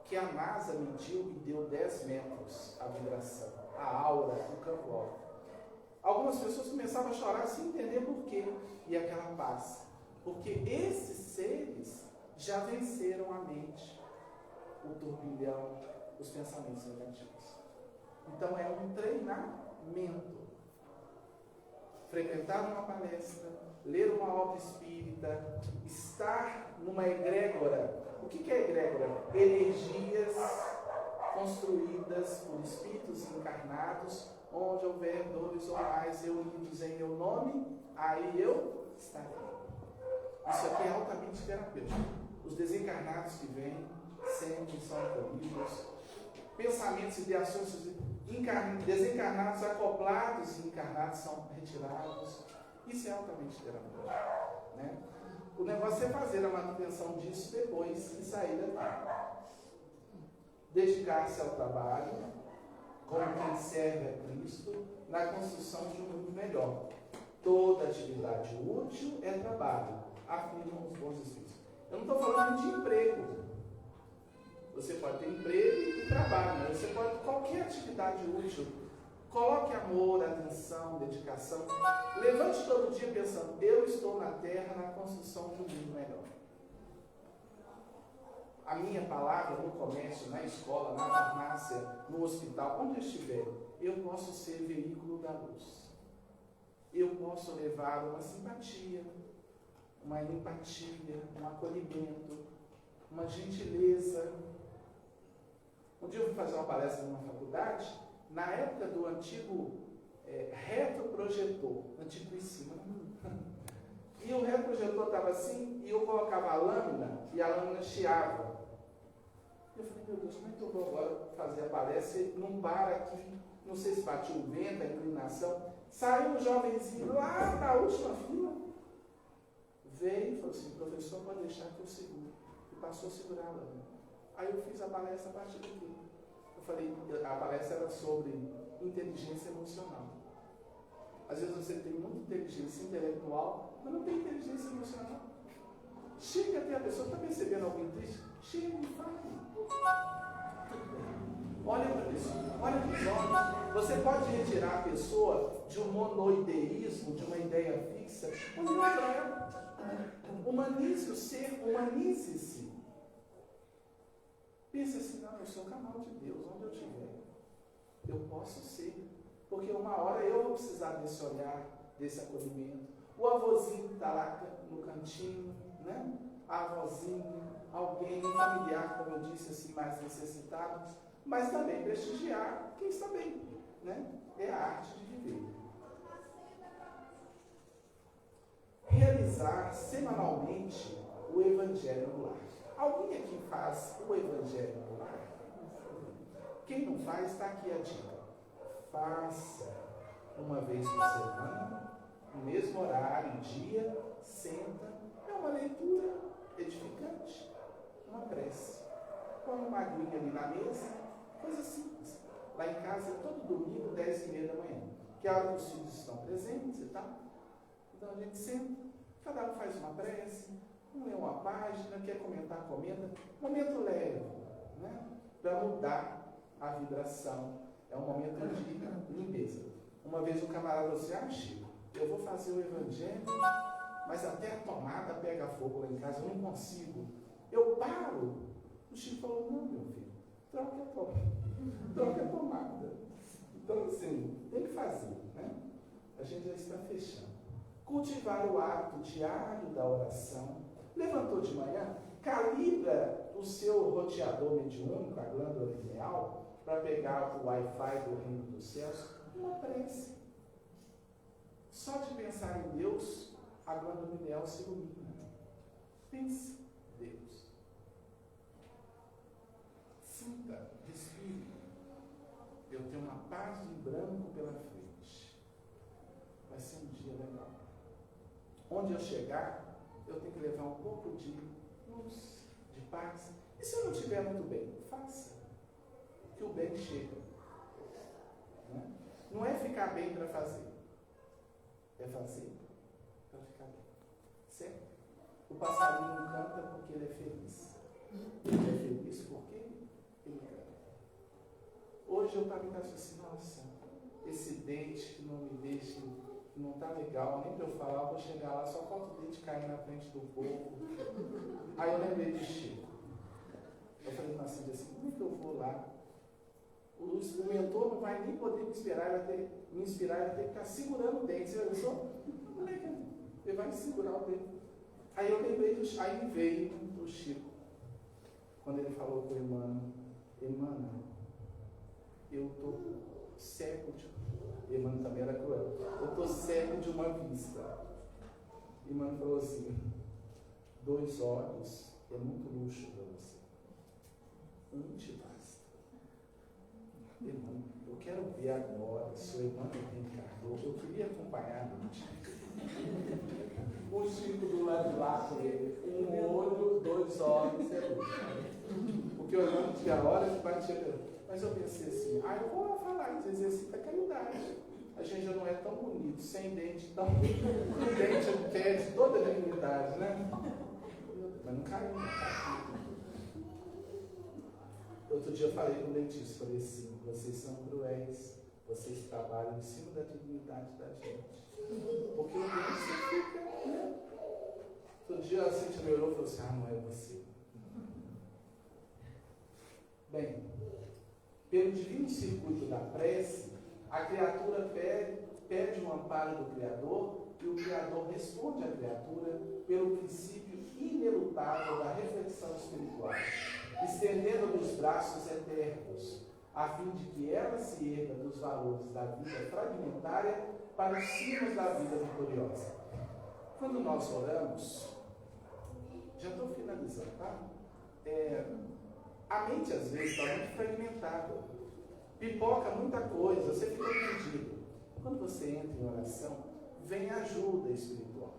que a NASA mediu e deu 10 metros a vibração, a aura, o campo áurico. Algumas pessoas começavam a chorar sem entender por quê, e aquela paz, porque esses seres já venceram a mente, o turbilhão, os pensamentos negativos. Então é um treinamento. Frequentar uma palestra, ler uma obra espírita, estar numa egrégora. O que é egrégora? Energias construídas por espíritos encarnados, onde houver 2 ou mais reunidos em meu nome, aí eu estarei. Isso aqui é altamente terapêutico. Os desencarnados que vêm sempre são acolhidos. Pensamentos, ideações desencarnados, acoplados e encarnados são retirados. Isso é altamente terapêutico, né? O negócio é fazer a manutenção disso depois e sair daqui. Dedicar-se ao trabalho, como quem serve a Cristo, na construção de um mundo melhor. Toda atividade útil é trabalho, afirmam os bons espíritos. Eu não estou falando de emprego. Você pode ter emprego e trabalho, mas você pode ter qualquer atividade útil. Coloque amor, atenção, dedicação. Levante todo dia pensando, eu estou na Terra na construção de um mundo melhor. A minha palavra no comércio, na escola, na farmácia, no hospital, onde eu estiver, eu posso ser veículo da luz. Eu posso levar uma simpatia, uma empatia, um acolhimento, uma gentileza. Um dia eu fui fazer uma palestra numa faculdade, na época do antigo retroprojetor, antiquíssimo, e o retroprojetor estava assim, e eu colocava a lâmina, e a lâmina chiava. Eu falei, meu Deus, como é que eu vou agora fazer a palestra? Não para aqui, não sei se batiu o vento, a inclinação. Saiu um jovenzinho lá da última fila, veio e falou assim, professor, pode deixar que eu seguro. E passou a segurar a lâmina. Aí eu fiz a palestra a partir daqui. Eu falei, a palestra era sobre inteligência emocional. Às vezes você tem muita inteligência intelectual, mas não tem inteligência emocional. Chega até a pessoa, está percebendo alguém triste? Chega e fala. Olha para a pessoa, olha para os olhos. Você pode retirar a pessoa de um monoideísmo, de uma ideia fixa, olha para ela. Humanize o ser, humanize-se. Pense assim, não, eu sou o canal de Deus, onde eu estiver. Eu posso ser. Porque uma hora eu vou precisar desse olhar, desse acolhimento. O avôzinho está lá no cantinho, né? A avózinha, alguém, um familiar, como eu disse, assim, mais necessitado, mas também prestigiar quem está bem, né? É a arte de viver. Realizar semanalmente o Evangelho no lar. Alguém aqui faz o Evangelho no lar? Quem não faz, está aqui a dica. Faça uma vez por semana, no mesmo horário, dia, senta, é uma leitura edificante, uma prece. Põe uma aguinha ali na mesa, coisa simples. Lá em casa, todo domingo, 10h30 da manhã, que é a hora que os filhos estão presentes e tal. Então a gente senta, cada um faz uma prece, um lê uma página, quer comentar, comenta. Momento leve, né? Para mudar a vibração. É um momento de limpeza. Uma vez um camarada falou assim, Chico, eu vou fazer o Evangelho, mas até a tomada pega fogo lá em casa, eu não consigo. Eu paro. O Chico falou, não, meu filho, troca a tomada. Então, assim, tem que fazer, né? A gente já está fechando. Cultivar o hábito diário da oração. Levantou de manhã, calibra o seu roteador mediúnico, a glândula pineal, para pegar o Wi-Fi do reino dos céus, uma prece. Só de pensar em Deus, a glândula pineal se ilumina. Pense Deus. Sinta, respire. Eu tenho uma paz de branco pela frente. Vai ser um dia legal. onde eu chegar, eu tenho que levar um pouco de luz, de paz. E se eu não estiver muito bem? Faça. Que o bem chega. Não é ficar bem para fazer. É fazer para ficar bem. Certo? O passarinho não canta porque ele é feliz. Ele é feliz porque ele canta. Hoje eu estava pensando assim, nossa, esse dente que não me deixa, que não está legal, nem para eu falar, eu vou chegar lá, só falta o dente cair na frente do povo. Aí eu lembrei de Chico. Eu falei para assim, como é que eu vou lá? O mentor não vai nem poder me inspirar, ele vai ter que ficar segurando o dente. Você pensou? Ele vai segurar o dente. Aí eu lembrei aí me veio o Chico, quando ele falou com o Emmanuel, eu estou cego de... Emmanuel também era cruel. Eu estou cego de uma vista. Emmanuel falou assim, 2 olhos é muito luxo para você. Um te basta. Emmanuel, eu quero ver agora se o Emmanuel reencarnou. Eu queria acompanhar o Chico do lado de lá com ele. 1 olho, 2 olhos é luxo. Porque eu não tinha hora que batia. Mas eu pensei assim, eu vou falar que exercita a caridade. A gente já não é tão bonito, sem dente, tão com dente perde toda a dignidade, né? Mas não caiu, não caiu. Outro dia eu falei com o dentista, falei assim, vocês são cruéis, vocês trabalham em cima da dignidade da gente. Porque o dente fica, né? Outro dia a Cíntia me olhou e falou assim, não é você. Bem, pelo divino circuito da prece, a criatura pede um amparo do Criador e o Criador responde à criatura pelo princípio inelutável da reflexão espiritual, estendendo-lhe os braços eternos, a fim de que ela se erga dos valores da vida fragmentária para os cimos da vida vitoriosa. Quando nós oramos, já estou finalizando, tá? A mente às vezes está muito fragmentada, pipoca muita coisa, você fica perdido. Quando você entra em oração, vem ajuda espiritual.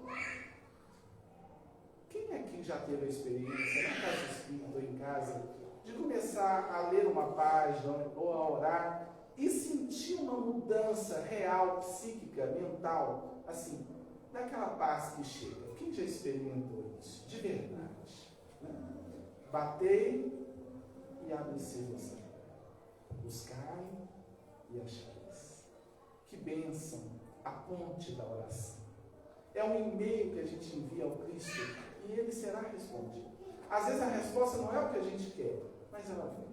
Quem aqui já teve a experiência, na casa espírita ou em casa, de começar a ler uma página ou a orar e sentir uma mudança real, psíquica, mental, assim, daquela paz que chega? Quem já experimentou isso? De verdade. Né? Batei e abracei você. Buscai e achareis. Que bênção a ponte da oração. É um e-mail que a gente envia ao Cristo e ele será respondido. Às vezes a resposta não é o que a gente quer, mas ela vem.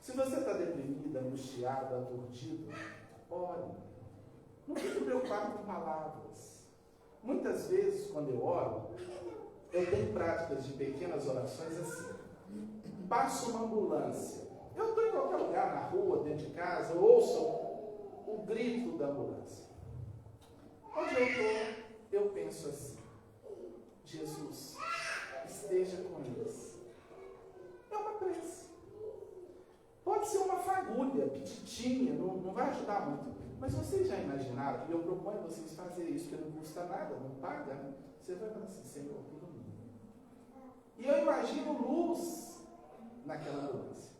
Se você está deprimido, angustiado, aturdido, ore. Não fique preocupado com palavras. Muitas vezes, quando eu oro, eu tenho práticas de pequenas orações assim. Passo uma ambulância. Eu estou em qualquer lugar, na rua, dentro de casa, eu ouço o grito da ambulância. Onde eu estou, eu penso assim, Jesus, esteja com eles. É uma prece. Pode ser uma fagulha, petitinha, não vai ajudar muito. Mas vocês já imaginaram, e eu proponho vocês fazerem isso, porque não custa nada, não paga, né? Você vai falar assim, Senhor, ilumina. E eu imagino luz naquela ambulância.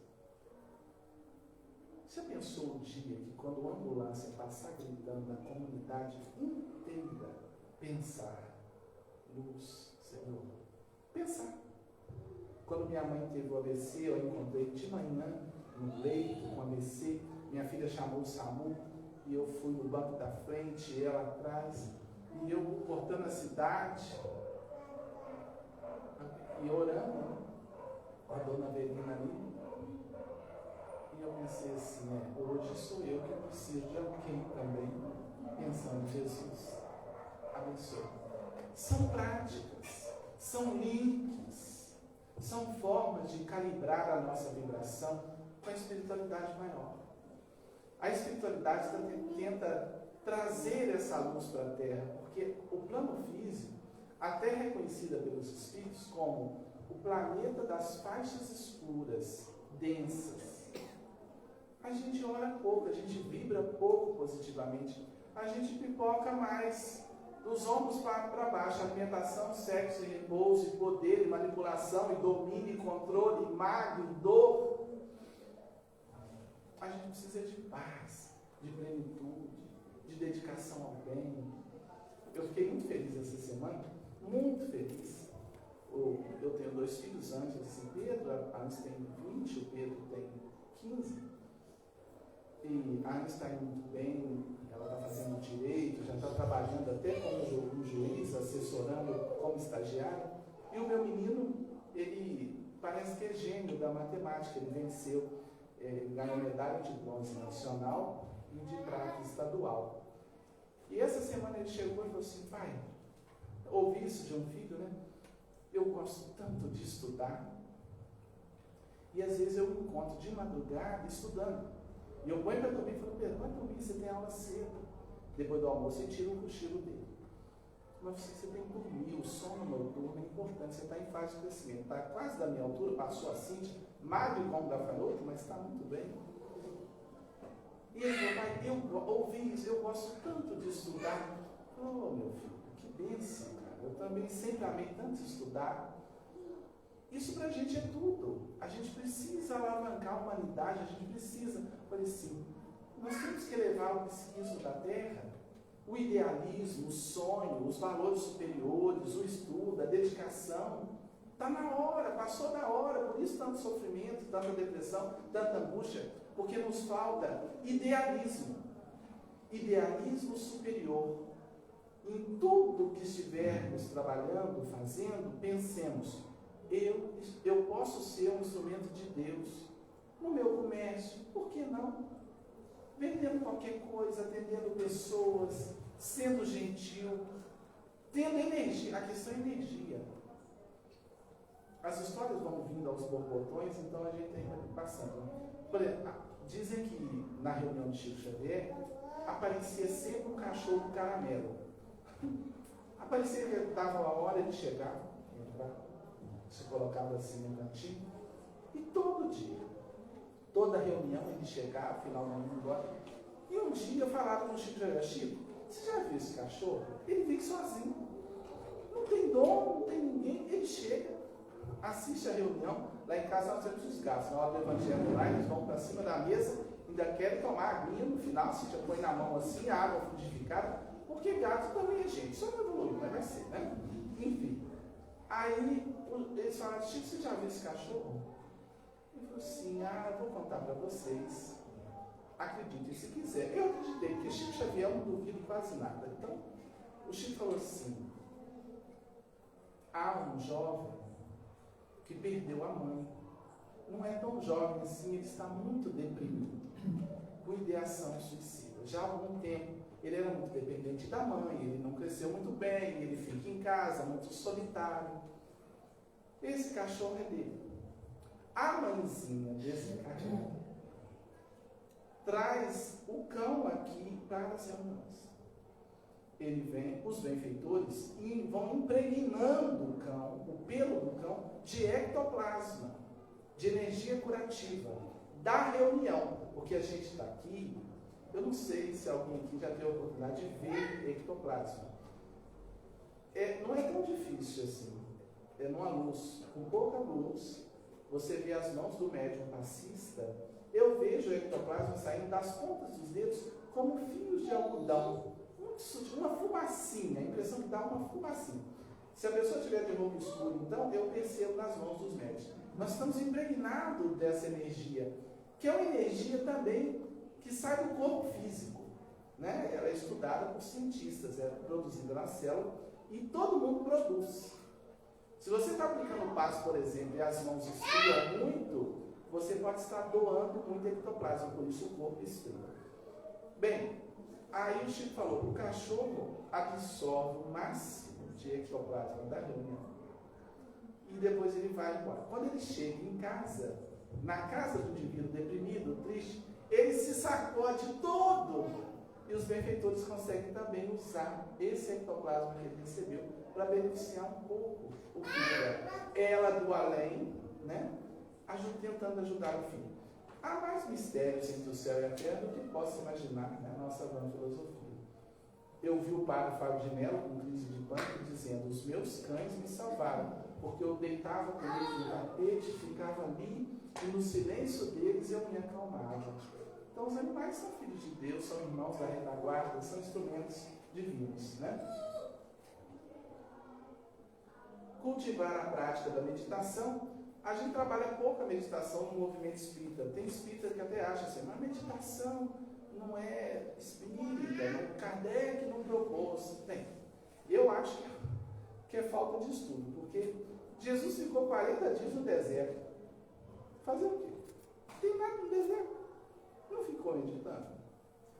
Você pensou um dia que quando a ambulância passar gritando, a comunidade inteira pensar, luz, Senhor, pensar. Quando minha mãe teve o AVC, eu encontrei de manhã no leito com AVC, minha filha chamou o SAMU e eu fui no banco da frente, ela atrás, e eu cortando a cidade e orando, com a dona Avelina ali. E eu pensei assim, hoje sou eu que preciso de alguém também, pensando, Jesus, abençoe. São práticas, são links, são formas de calibrar a nossa vibração com a espiritualidade maior. A espiritualidade tenta trazer essa luz para a Terra, porque o plano físico, a Terra é conhecida pelos espíritos como o planeta das faixas escuras, densas. A gente ora pouco, a gente vibra pouco positivamente, a gente pipoca mais dos ombros para baixo, alimentação, sexo e repouso, e poder, e manipulação, e domínio, e controle, e mago, e dor. A gente precisa de paz, de plenitude, de dedicação ao bem. Eu fiquei muito feliz essa semana, muito feliz. Eu tenho 2 filhos antes, assim, Pedro, a Anis tem 20, o Pedro tem 15. E a Anis está indo muito bem, ela está fazendo direito, já está trabalhando até como juiz, assessorando como estagiário. E o meu menino, ele parece que é gênio da matemática, ele venceu, ganhou medalha de bronze nacional e de prata estadual. E essa semana ele chegou e falou assim: pai, ouvi isso de um filho, né? Eu gosto tanto de estudar. E às vezes eu me encontro de madrugada estudando. E eu ponho para dormir e falo: Pedro, vai dormir, você tem aula cedo. Depois do almoço, ele tira o cochilo dele. Mas você tem que dormir, o sono noturno é importante, você está em fase de crescimento. Está quase da minha altura, passou a Cíntia, magro como gafanhoto, mas está muito bem. E ele falou: pai, eu ouvi isso, eu gosto tanto de estudar. Oh, meu filho, que bênção, cara. Eu também sempre amei tanto estudar. Isso para a gente é tudo. A gente precisa alavancar a humanidade, a gente precisa, por assim, nós temos que levar o psiquismo da Terra, o idealismo, o sonho, os valores superiores, o estudo, a dedicação. Está na hora, passou da hora, por isso tanto sofrimento, tanta depressão, tanta angústia, porque nos falta idealismo. Idealismo superior. Em tudo que estivermos trabalhando, fazendo, pensemos: eu posso ser um instrumento de Deus no meu comércio, por que não? Vendendo qualquer coisa, atendendo pessoas, sendo gentil, tendo energia. A questão é energia. As histórias vão vindo aos borbotões, então a gente tem que ir passando. Por exemplo, dizem que na reunião de Chico Xavier aparecia sempre um cachorro caramelo. Aparecia que dava a hora, ele chegava, entrava, se colocava assim no cantinho, e todo dia, toda reunião ele chegava, finalmente embora. E um dia falaram com o Chico Xavier: Chico, você já viu esse cachorro? Ele vem sozinho, não tem dono, não tem ninguém, ele chega, assiste a reunião. Lá em casa nós temos os gatos, na hora do evangelho lá, eles vão para cima da mesa, ainda querem tomar aguinha no final, se já põe na mão assim, a água frutificada, porque gato também é gente, só não evoluiu, mas vai ser, né? Enfim. Aí eles falaram: Chico, você já viu esse cachorro? Ele falou assim: eu vou contar para vocês. Acreditem se quiser. Eu acreditei, porque Chico Xavier eu não duvido quase nada. Então, o Chico falou assim: há um jovem que perdeu a mãe. Não é tão jovem assim, ele está muito deprimido, com ideação suicida. Já há algum tempo, ele era muito dependente da mãe, ele não cresceu muito bem, ele fica em casa, muito solitário. Esse cachorro é dele. A mãezinha desencarnada traz o cão aqui para as reuniões. Ele vem, os benfeitores, e vão impregnando o cão, o pelo do cão, de ectoplasma, de energia curativa, da reunião. Porque a gente está aqui, eu não sei se alguém aqui já teve a oportunidade de ver ectoplasma. Não é tão difícil assim. É numa luz, com pouca luz, você vê as mãos do médium passista. Eu vejo o ectoplasma saindo das pontas dos dedos como fios de algodão. Muito sutil, uma fumacinha, a impressão que dá uma fumacinha. Se a pessoa tiver de roupa escura, então, eu percebo nas mãos dos médicos. Nós estamos impregnados dessa energia, que é uma energia também que sai do corpo físico, né? Ela é estudada por cientistas, é produzida na célula e todo mundo produz. Se você está aplicando o passo, por exemplo, e as mãos esfriam muito, você pode estar doando muito ectoplasma, por isso o corpo esfria. Bem, aí o Chico falou: o cachorro absorve o máximo de ectoplasma da reunião e depois ele vai embora. Quando ele chega em casa, na casa do indivíduo deprimido, triste, ele se sacode todo. E os benfeitores conseguem também usar esse ectoplasma que ele recebeu para beneficiar um pouco o filho dela. Ela do além, né? Tentando ajudar o filho. Há mais mistérios entre o céu e a terra do que possa imaginar na nossa vã filosofia. Eu vi o padre Fábio de Mello com crise de pânico dizendo: os meus cães me salvaram, porque eu deitava com eles no tapete, ficava ali e no silêncio deles eu me acalmava. Então os animais são filhos de Deus, são irmãos da retaguarda, são instrumentos divinos, né? Cultivar a prática da meditação. A gente trabalha pouco a meditação no movimento espírita. Tem espírita que até acha assim, mas meditação não é espírita, não, Kardec não propôs. Bem, eu acho que é falta de estudo, porque Jesus ficou 40 dias no deserto. Fazer o quê? Não tem nada no deserto. Não ficou meditando.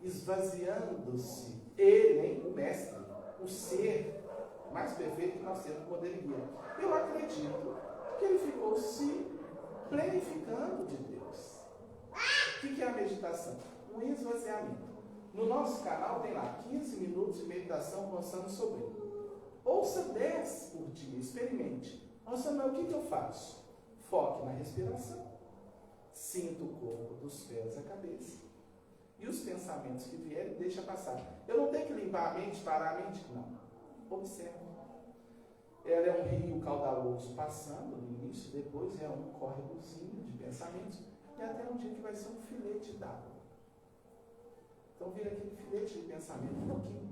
Esvaziando-se. Ele, hein, o mestre, o ser mais perfeito que nós temos poderia. Eu acredito que ele ficou se planificando de Deus. O que é a meditação? Um esvaziamento. No nosso canal tem lá 15 minutos de meditação conversando sobre ele. Ouça 10 por dia, experimente. Nossa, mas o que eu faço? Foque na respiração. Sinta o corpo dos pés à cabeça. E os pensamentos que vierem, deixa passar. Eu não tenho que limpar a mente, parar a mente? Não. Observe. Ela é um rio caudaloso passando no início, depois é um córregozinho de pensamentos, e até um dia que vai ser um filete d'água. Então vira aquele filete de pensamento um pouquinho.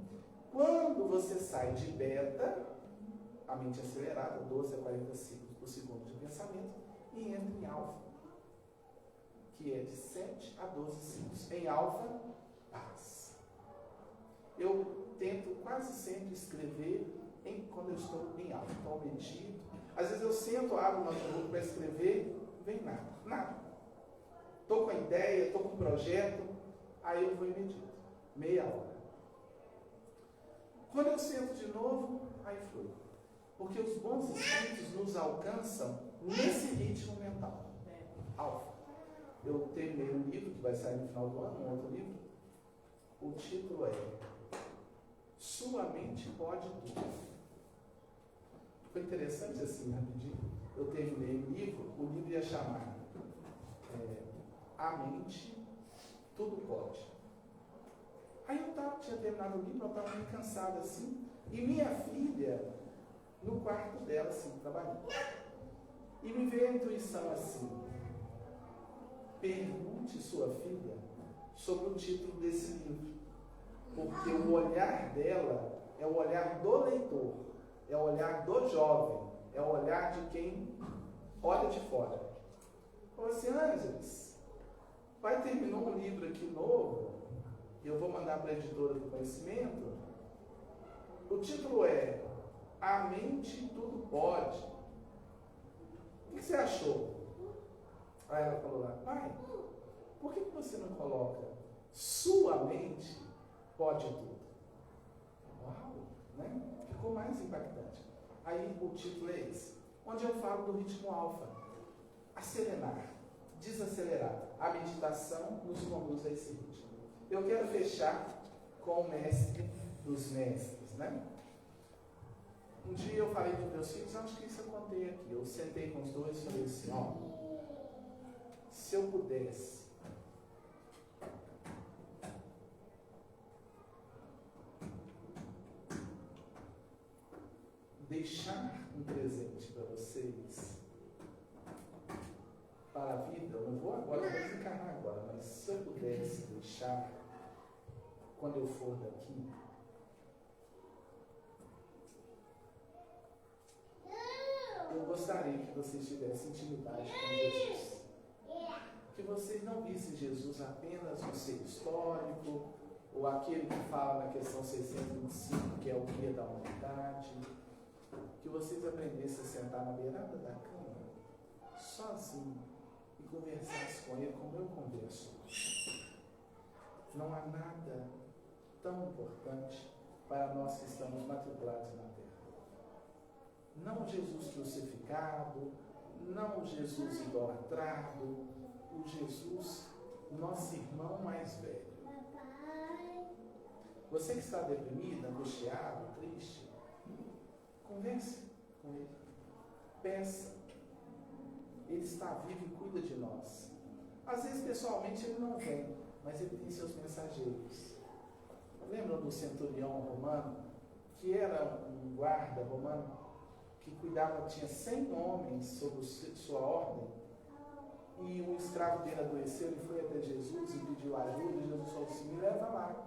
Quando você sai de beta, a mente acelerada, 12 a 40 ciclos por segundo de pensamento, e entra em alfa, que é de 7 a 12 ciclos. Em alfa, paz. Eu tento quase sempre escrever quando eu estou em alfa. Então eu medito. Às vezes eu sento, abro uma notebook para escrever, vem nada. Nada. Estou com a ideia, estou com um projeto, aí eu vou e medito. Meia hora. Quando eu sento de novo, aí flui. Porque os bons espíritos nos alcançam nesse ritmo mental. Alfa. Eu terminei um livro que vai sair no final do ano, um outro livro. O título é Sua Mente Pode Tudo. Foi interessante assim, rapidinho. Eu terminei o livro ia chamar A Mente Tudo Pode. Aí eu tinha terminado o livro, eu estava meio cansado assim, e minha filha, no quarto dela, assim, trabalhando. E me veio a intuição assim: pergunte sua filha sobre o título desse livro, porque o olhar dela é o olhar do leitor, é o olhar do jovem, é o olhar de quem olha de fora. Falou assim: Ângeles, vai terminar um livro aqui novo, eu vou mandar para a editora do Conhecimento. O título é A Mente Tudo Pode. O que você achou? Aí ela falou lá: pai, por que você não coloca Sua Mente Pode Tudo? Uau, né? Ficou mais impactante. Aí o título é esse, onde eu falo do ritmo alfa. Acelerar, desacelerar. A meditação nos conduz a esse ritmo. Eu quero fechar com o mestre dos mestres, né? Um dia eu falei para os meus filhos, acho que isso eu contei aqui. Eu sentei com os dois e falei assim: ó, se eu pudesse deixar um presente para vocês, para a vida, eu não vou agora, vou desencarnar agora, mas se eu pudesse deixar, quando eu for daqui, eu gostaria que vocês tivessem intimidade com Jesus. Que vocês não vissem Jesus apenas um ser histórico, ou aquele que fala na questão 625, que é o guia da humanidade. Que vocês aprendessem a sentar na beirada da cama, sozinho, e conversassem com ele como eu converso. Não há nada tão importante para nós que estamos matriculados na Terra. Não Jesus crucificado, não Jesus idolatrado, o Jesus, nosso irmão mais velho. Você que está deprimido, angustiado, triste, converse com ele. Peça. Ele está vivo e cuida de nós. Às vezes, pessoalmente, ele não vem, mas ele tem seus mensageiros. lembram do centurião romano, que era um guarda romano, que cuidava, tinha 100 homens sob sua ordem, e um escravo dele adoeceu, ele foi até Jesus e pediu ajuda, e Jesus falou assim, me leva lá.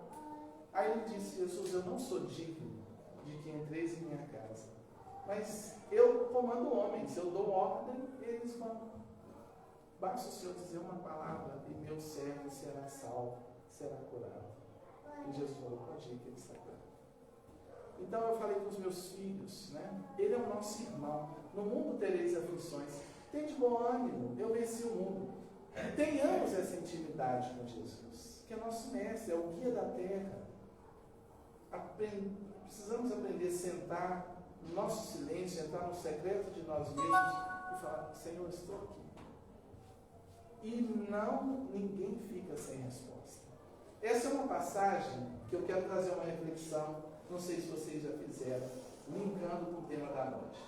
Aí ele disse, Jesus, eu não sou digno de que entreis em minha casa, mas eu comando homens, eu dou ordem, eles vão. Basta o Senhor dizer uma palavra e meu servo será salvo, será curado. E Jesus falou, pode ir que ele está curado. Então eu falei com os meus filhos, né? Ele é o nosso irmão. No mundo tereis aflições. Tem de bom ânimo, eu venci o mundo. Tenhamos essa intimidade com Jesus, que é nosso mestre, é o guia da terra. Precisamos aprender a sentar no nosso silêncio, entrar no secreto de nós mesmos e falar, Senhor, estou aqui. E ninguém fica sem resposta. Essa é uma passagem que eu quero trazer uma reflexão, não sei se vocês já fizeram, linkando com o tema da noite.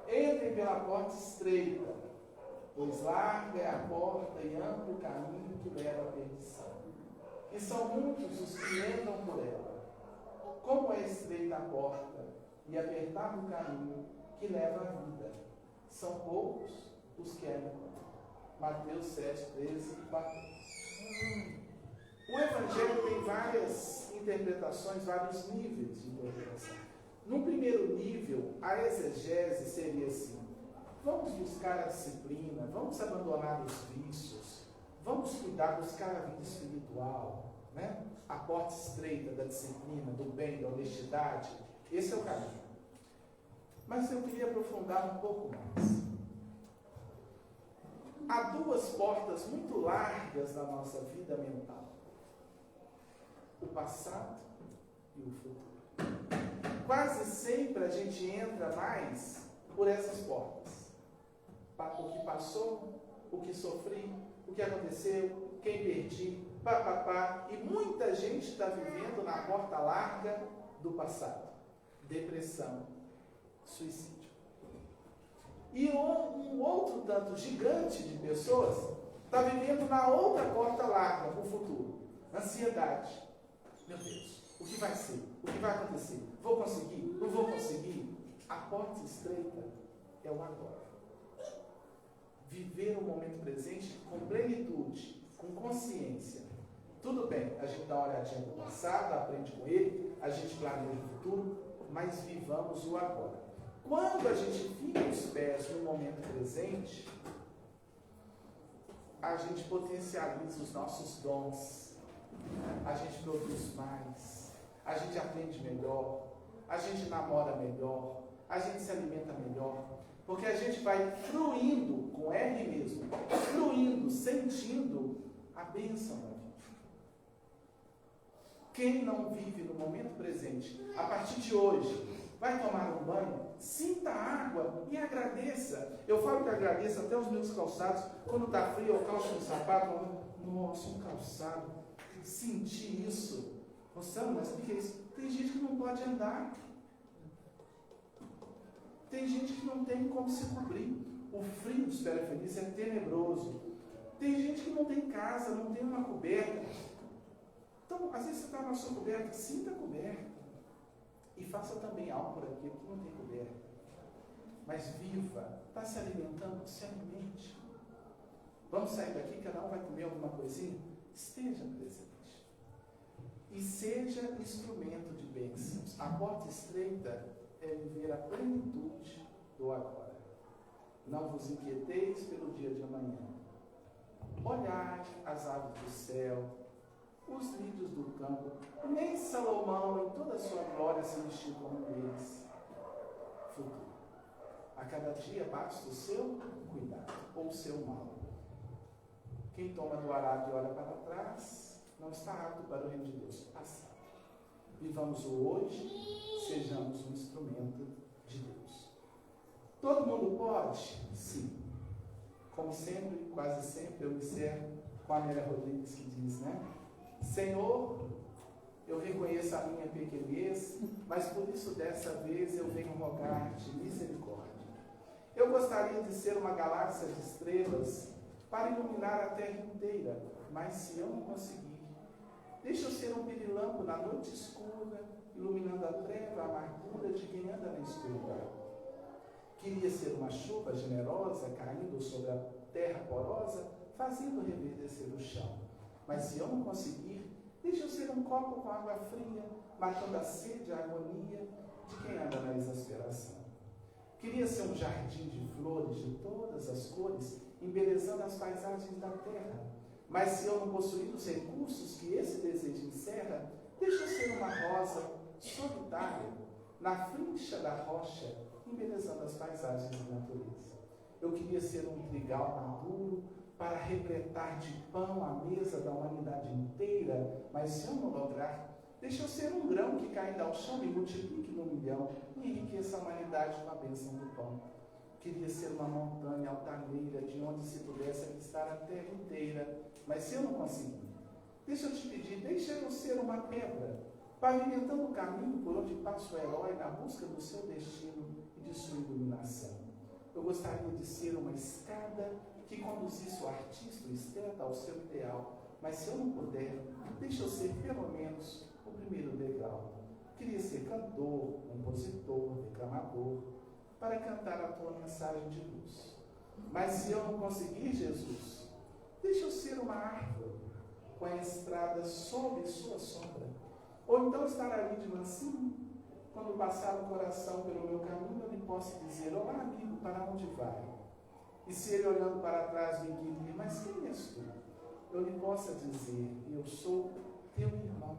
Entrem pela porta estreita, pois larga é a porta e amplo o caminho que leva à perdição. E são muitos os que andam por ela. Como é estreita a porta e apertado o caminho que leva à vida. São poucos os que a encontram. Mateus 7, 13 e 14. O Evangelho tem várias interpretações, vários níveis de interpretação. No primeiro nível, a exegese seria assim: vamos buscar a disciplina, vamos abandonar os vícios, vamos cuidar, buscar a vida espiritual, né? A porta estreita da disciplina, do bem, da honestidade, esse é o caminho. Mas eu queria aprofundar um pouco mais. Há duas portas muito largas na nossa vida mental: o passado e o futuro. Quase sempre a gente entra mais por essas portas. O que passou, o que sofri, o que aconteceu, quem perdi, papapá. E muita gente está vivendo na porta larga do passado. Depressão, suicídio. E um outro tanto gigante de pessoas está vivendo na outra porta larga, o futuro. Ansiedade. Meu Deus, o que vai ser? O que vai acontecer? Vou conseguir? Não vou conseguir? A porta estreita é o agora. Viver o momento presente com plenitude, com consciência. Tudo bem, a gente dá uma olhadinha no passado, aprende com ele, a gente planeja o futuro, mas vivamos o agora. Quando a gente fica os pés no momento presente, a gente potencializa os nossos dons, a gente produz mais, a gente aprende melhor, a gente namora melhor, a gente se alimenta melhor, porque a gente vai fluindo, com R mesmo, fluindo, sentindo a bênção da vida. Quem não vive no momento presente, a partir de hoje, vai tomar um banho, sinta a água e agradeça. Eu falo que agradeço até os meus calçados. Quando está frio, eu calço um sapato. Nossa, um calçado. Senti isso. Nossa, mas o que é isso? Tem gente que não pode andar. Tem gente que não tem como se cobrir. O frio dos Feliz é tenebroso. Tem gente que não tem casa, não tem uma coberta. Então, às vezes você está na sua coberta, sinta a coberta. E faça também algo por aquilo que não tem coberta. Mas viva, está se alimentando, se alimente. Vamos sair daqui, cada um vai comer alguma coisinha? Esteja presente. E seja instrumento de bênçãos. A porta estreita é viver a plenitude do agora. Não vos inquieteis pelo dia de amanhã. Olhai as aves do céu, os lírios do campo, nem Salomão em toda a sua glória se vestiu como eles. Futuro. A cada dia basta o seu cuidado ou o seu mal. Quem toma do arado e olha para trás, não está apto para o reino de Deus. Passado. Vivamos o hoje, sejamos um instrumento de Deus. Todo mundo pode? Sim. Como sempre, quase sempre, eu me encerro com a Amélia Rodrigues que diz, né? Senhor, eu reconheço a minha pequenez, mas por isso dessa vez eu venho rogar-te misericórdia. Eu gostaria de ser uma galáxia de estrelas para iluminar a terra inteira, mas se eu não conseguir, Deixa eu ser um pirilampo na noite escura, iluminando a treva, a amargura de quem anda na escuridão. Queria ser uma chuva generosa, caindo sobre a terra porosa, fazendo reverdecer o chão. Mas se eu não conseguir, deixa eu ser um copo com água fria, matando a sede, a agonia de quem anda na exasperação. Queria ser um jardim de flores de todas as cores, embelezando as paisagens da terra. Mas se eu não possuir os recursos que esse desejo encerra, deixa eu ser uma rosa solitária, na frincha da rocha, embelezando as paisagens da natureza. Eu queria ser um trigal maduro, para repletar de pão a mesa da humanidade inteira, mas se eu não lograr, deixa eu ser um grão que caindo ao chão e multiplique no milhão e enriqueça a humanidade com a bênção do pão. Queria ser uma montanha altaneira, de onde se pudesse avistar a terra inteira, mas se eu não conseguir, deixa eu te pedir, deixa eu ser uma pedra, pavimentando o caminho por onde passa o herói na busca do seu destino e de sua iluminação. Eu gostaria de ser uma escada que conduzisse o artista, o esteta ao seu ideal, mas se eu não puder, deixa eu ser pelo menos o primeiro degrau. Queria ser cantor, compositor, declamador, para cantar a tua mensagem de luz. Mas se eu não conseguir, Jesus, deixa eu ser uma árvore, com a estrada sob sua sombra, ou então estar ali de mansinho, quando passar o coração pelo meu caminho, eu lhe posso dizer: olá, amigo, para onde vai? E se ele olhando para trás me inquirir: mas quem és tu? Eu lhe possa dizer: eu sou teu irmão,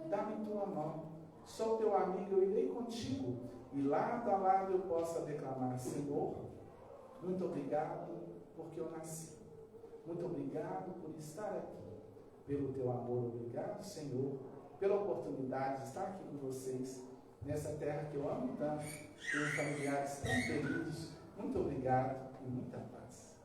dá-me tua mão, sou teu amigo, eu irei contigo, e lado a lado eu possa declamar: Senhor, muito obrigado porque eu nasci, muito obrigado por estar aqui, pelo teu amor, obrigado, Senhor, pela oportunidade de estar aqui com vocês, nessa terra que eu amo tanto, tenho familiares tão queridos. Muito obrigado e muita paz.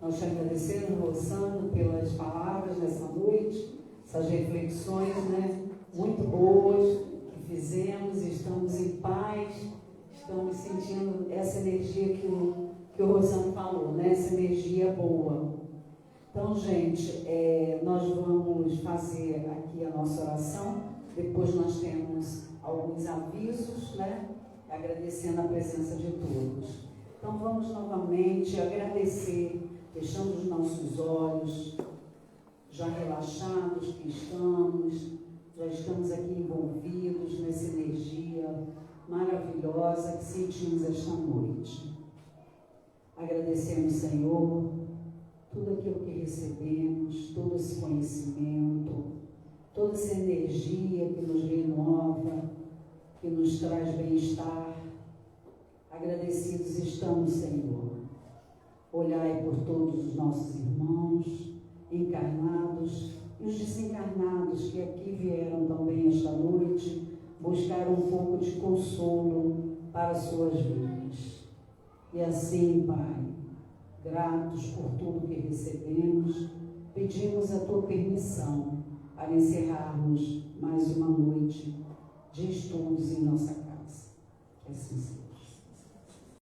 Nós te agradecemos, Rosana, pelas palavras nessa noite, essas reflexões, muito boas que fizemos, estamos em paz, estamos sentindo essa energia que o Rosana falou, essa energia boa. Então, gente, nós vamos fazer aqui a nossa oração, depois nós temos alguns avisos, agradecendo a presença de todos. Então, vamos novamente agradecer, fechando os nossos olhos, já relaxados que já estamos aqui envolvidos nessa energia maravilhosa que sentimos esta noite. Agradecemos, Senhor, tudo aquilo que recebemos, todo esse conhecimento, toda essa energia que nos renova, que nos traz bem-estar. Agradecidos estamos, Senhor. Olhai por todos os nossos irmãos, encarnados e os desencarnados que aqui vieram também esta noite buscar um pouco de consolo para suas vidas. E assim, Pai, gratos por tudo que recebemos, pedimos a Tua permissão para encerrarmos mais uma noite de estudos em nossa casa. Que assim seja.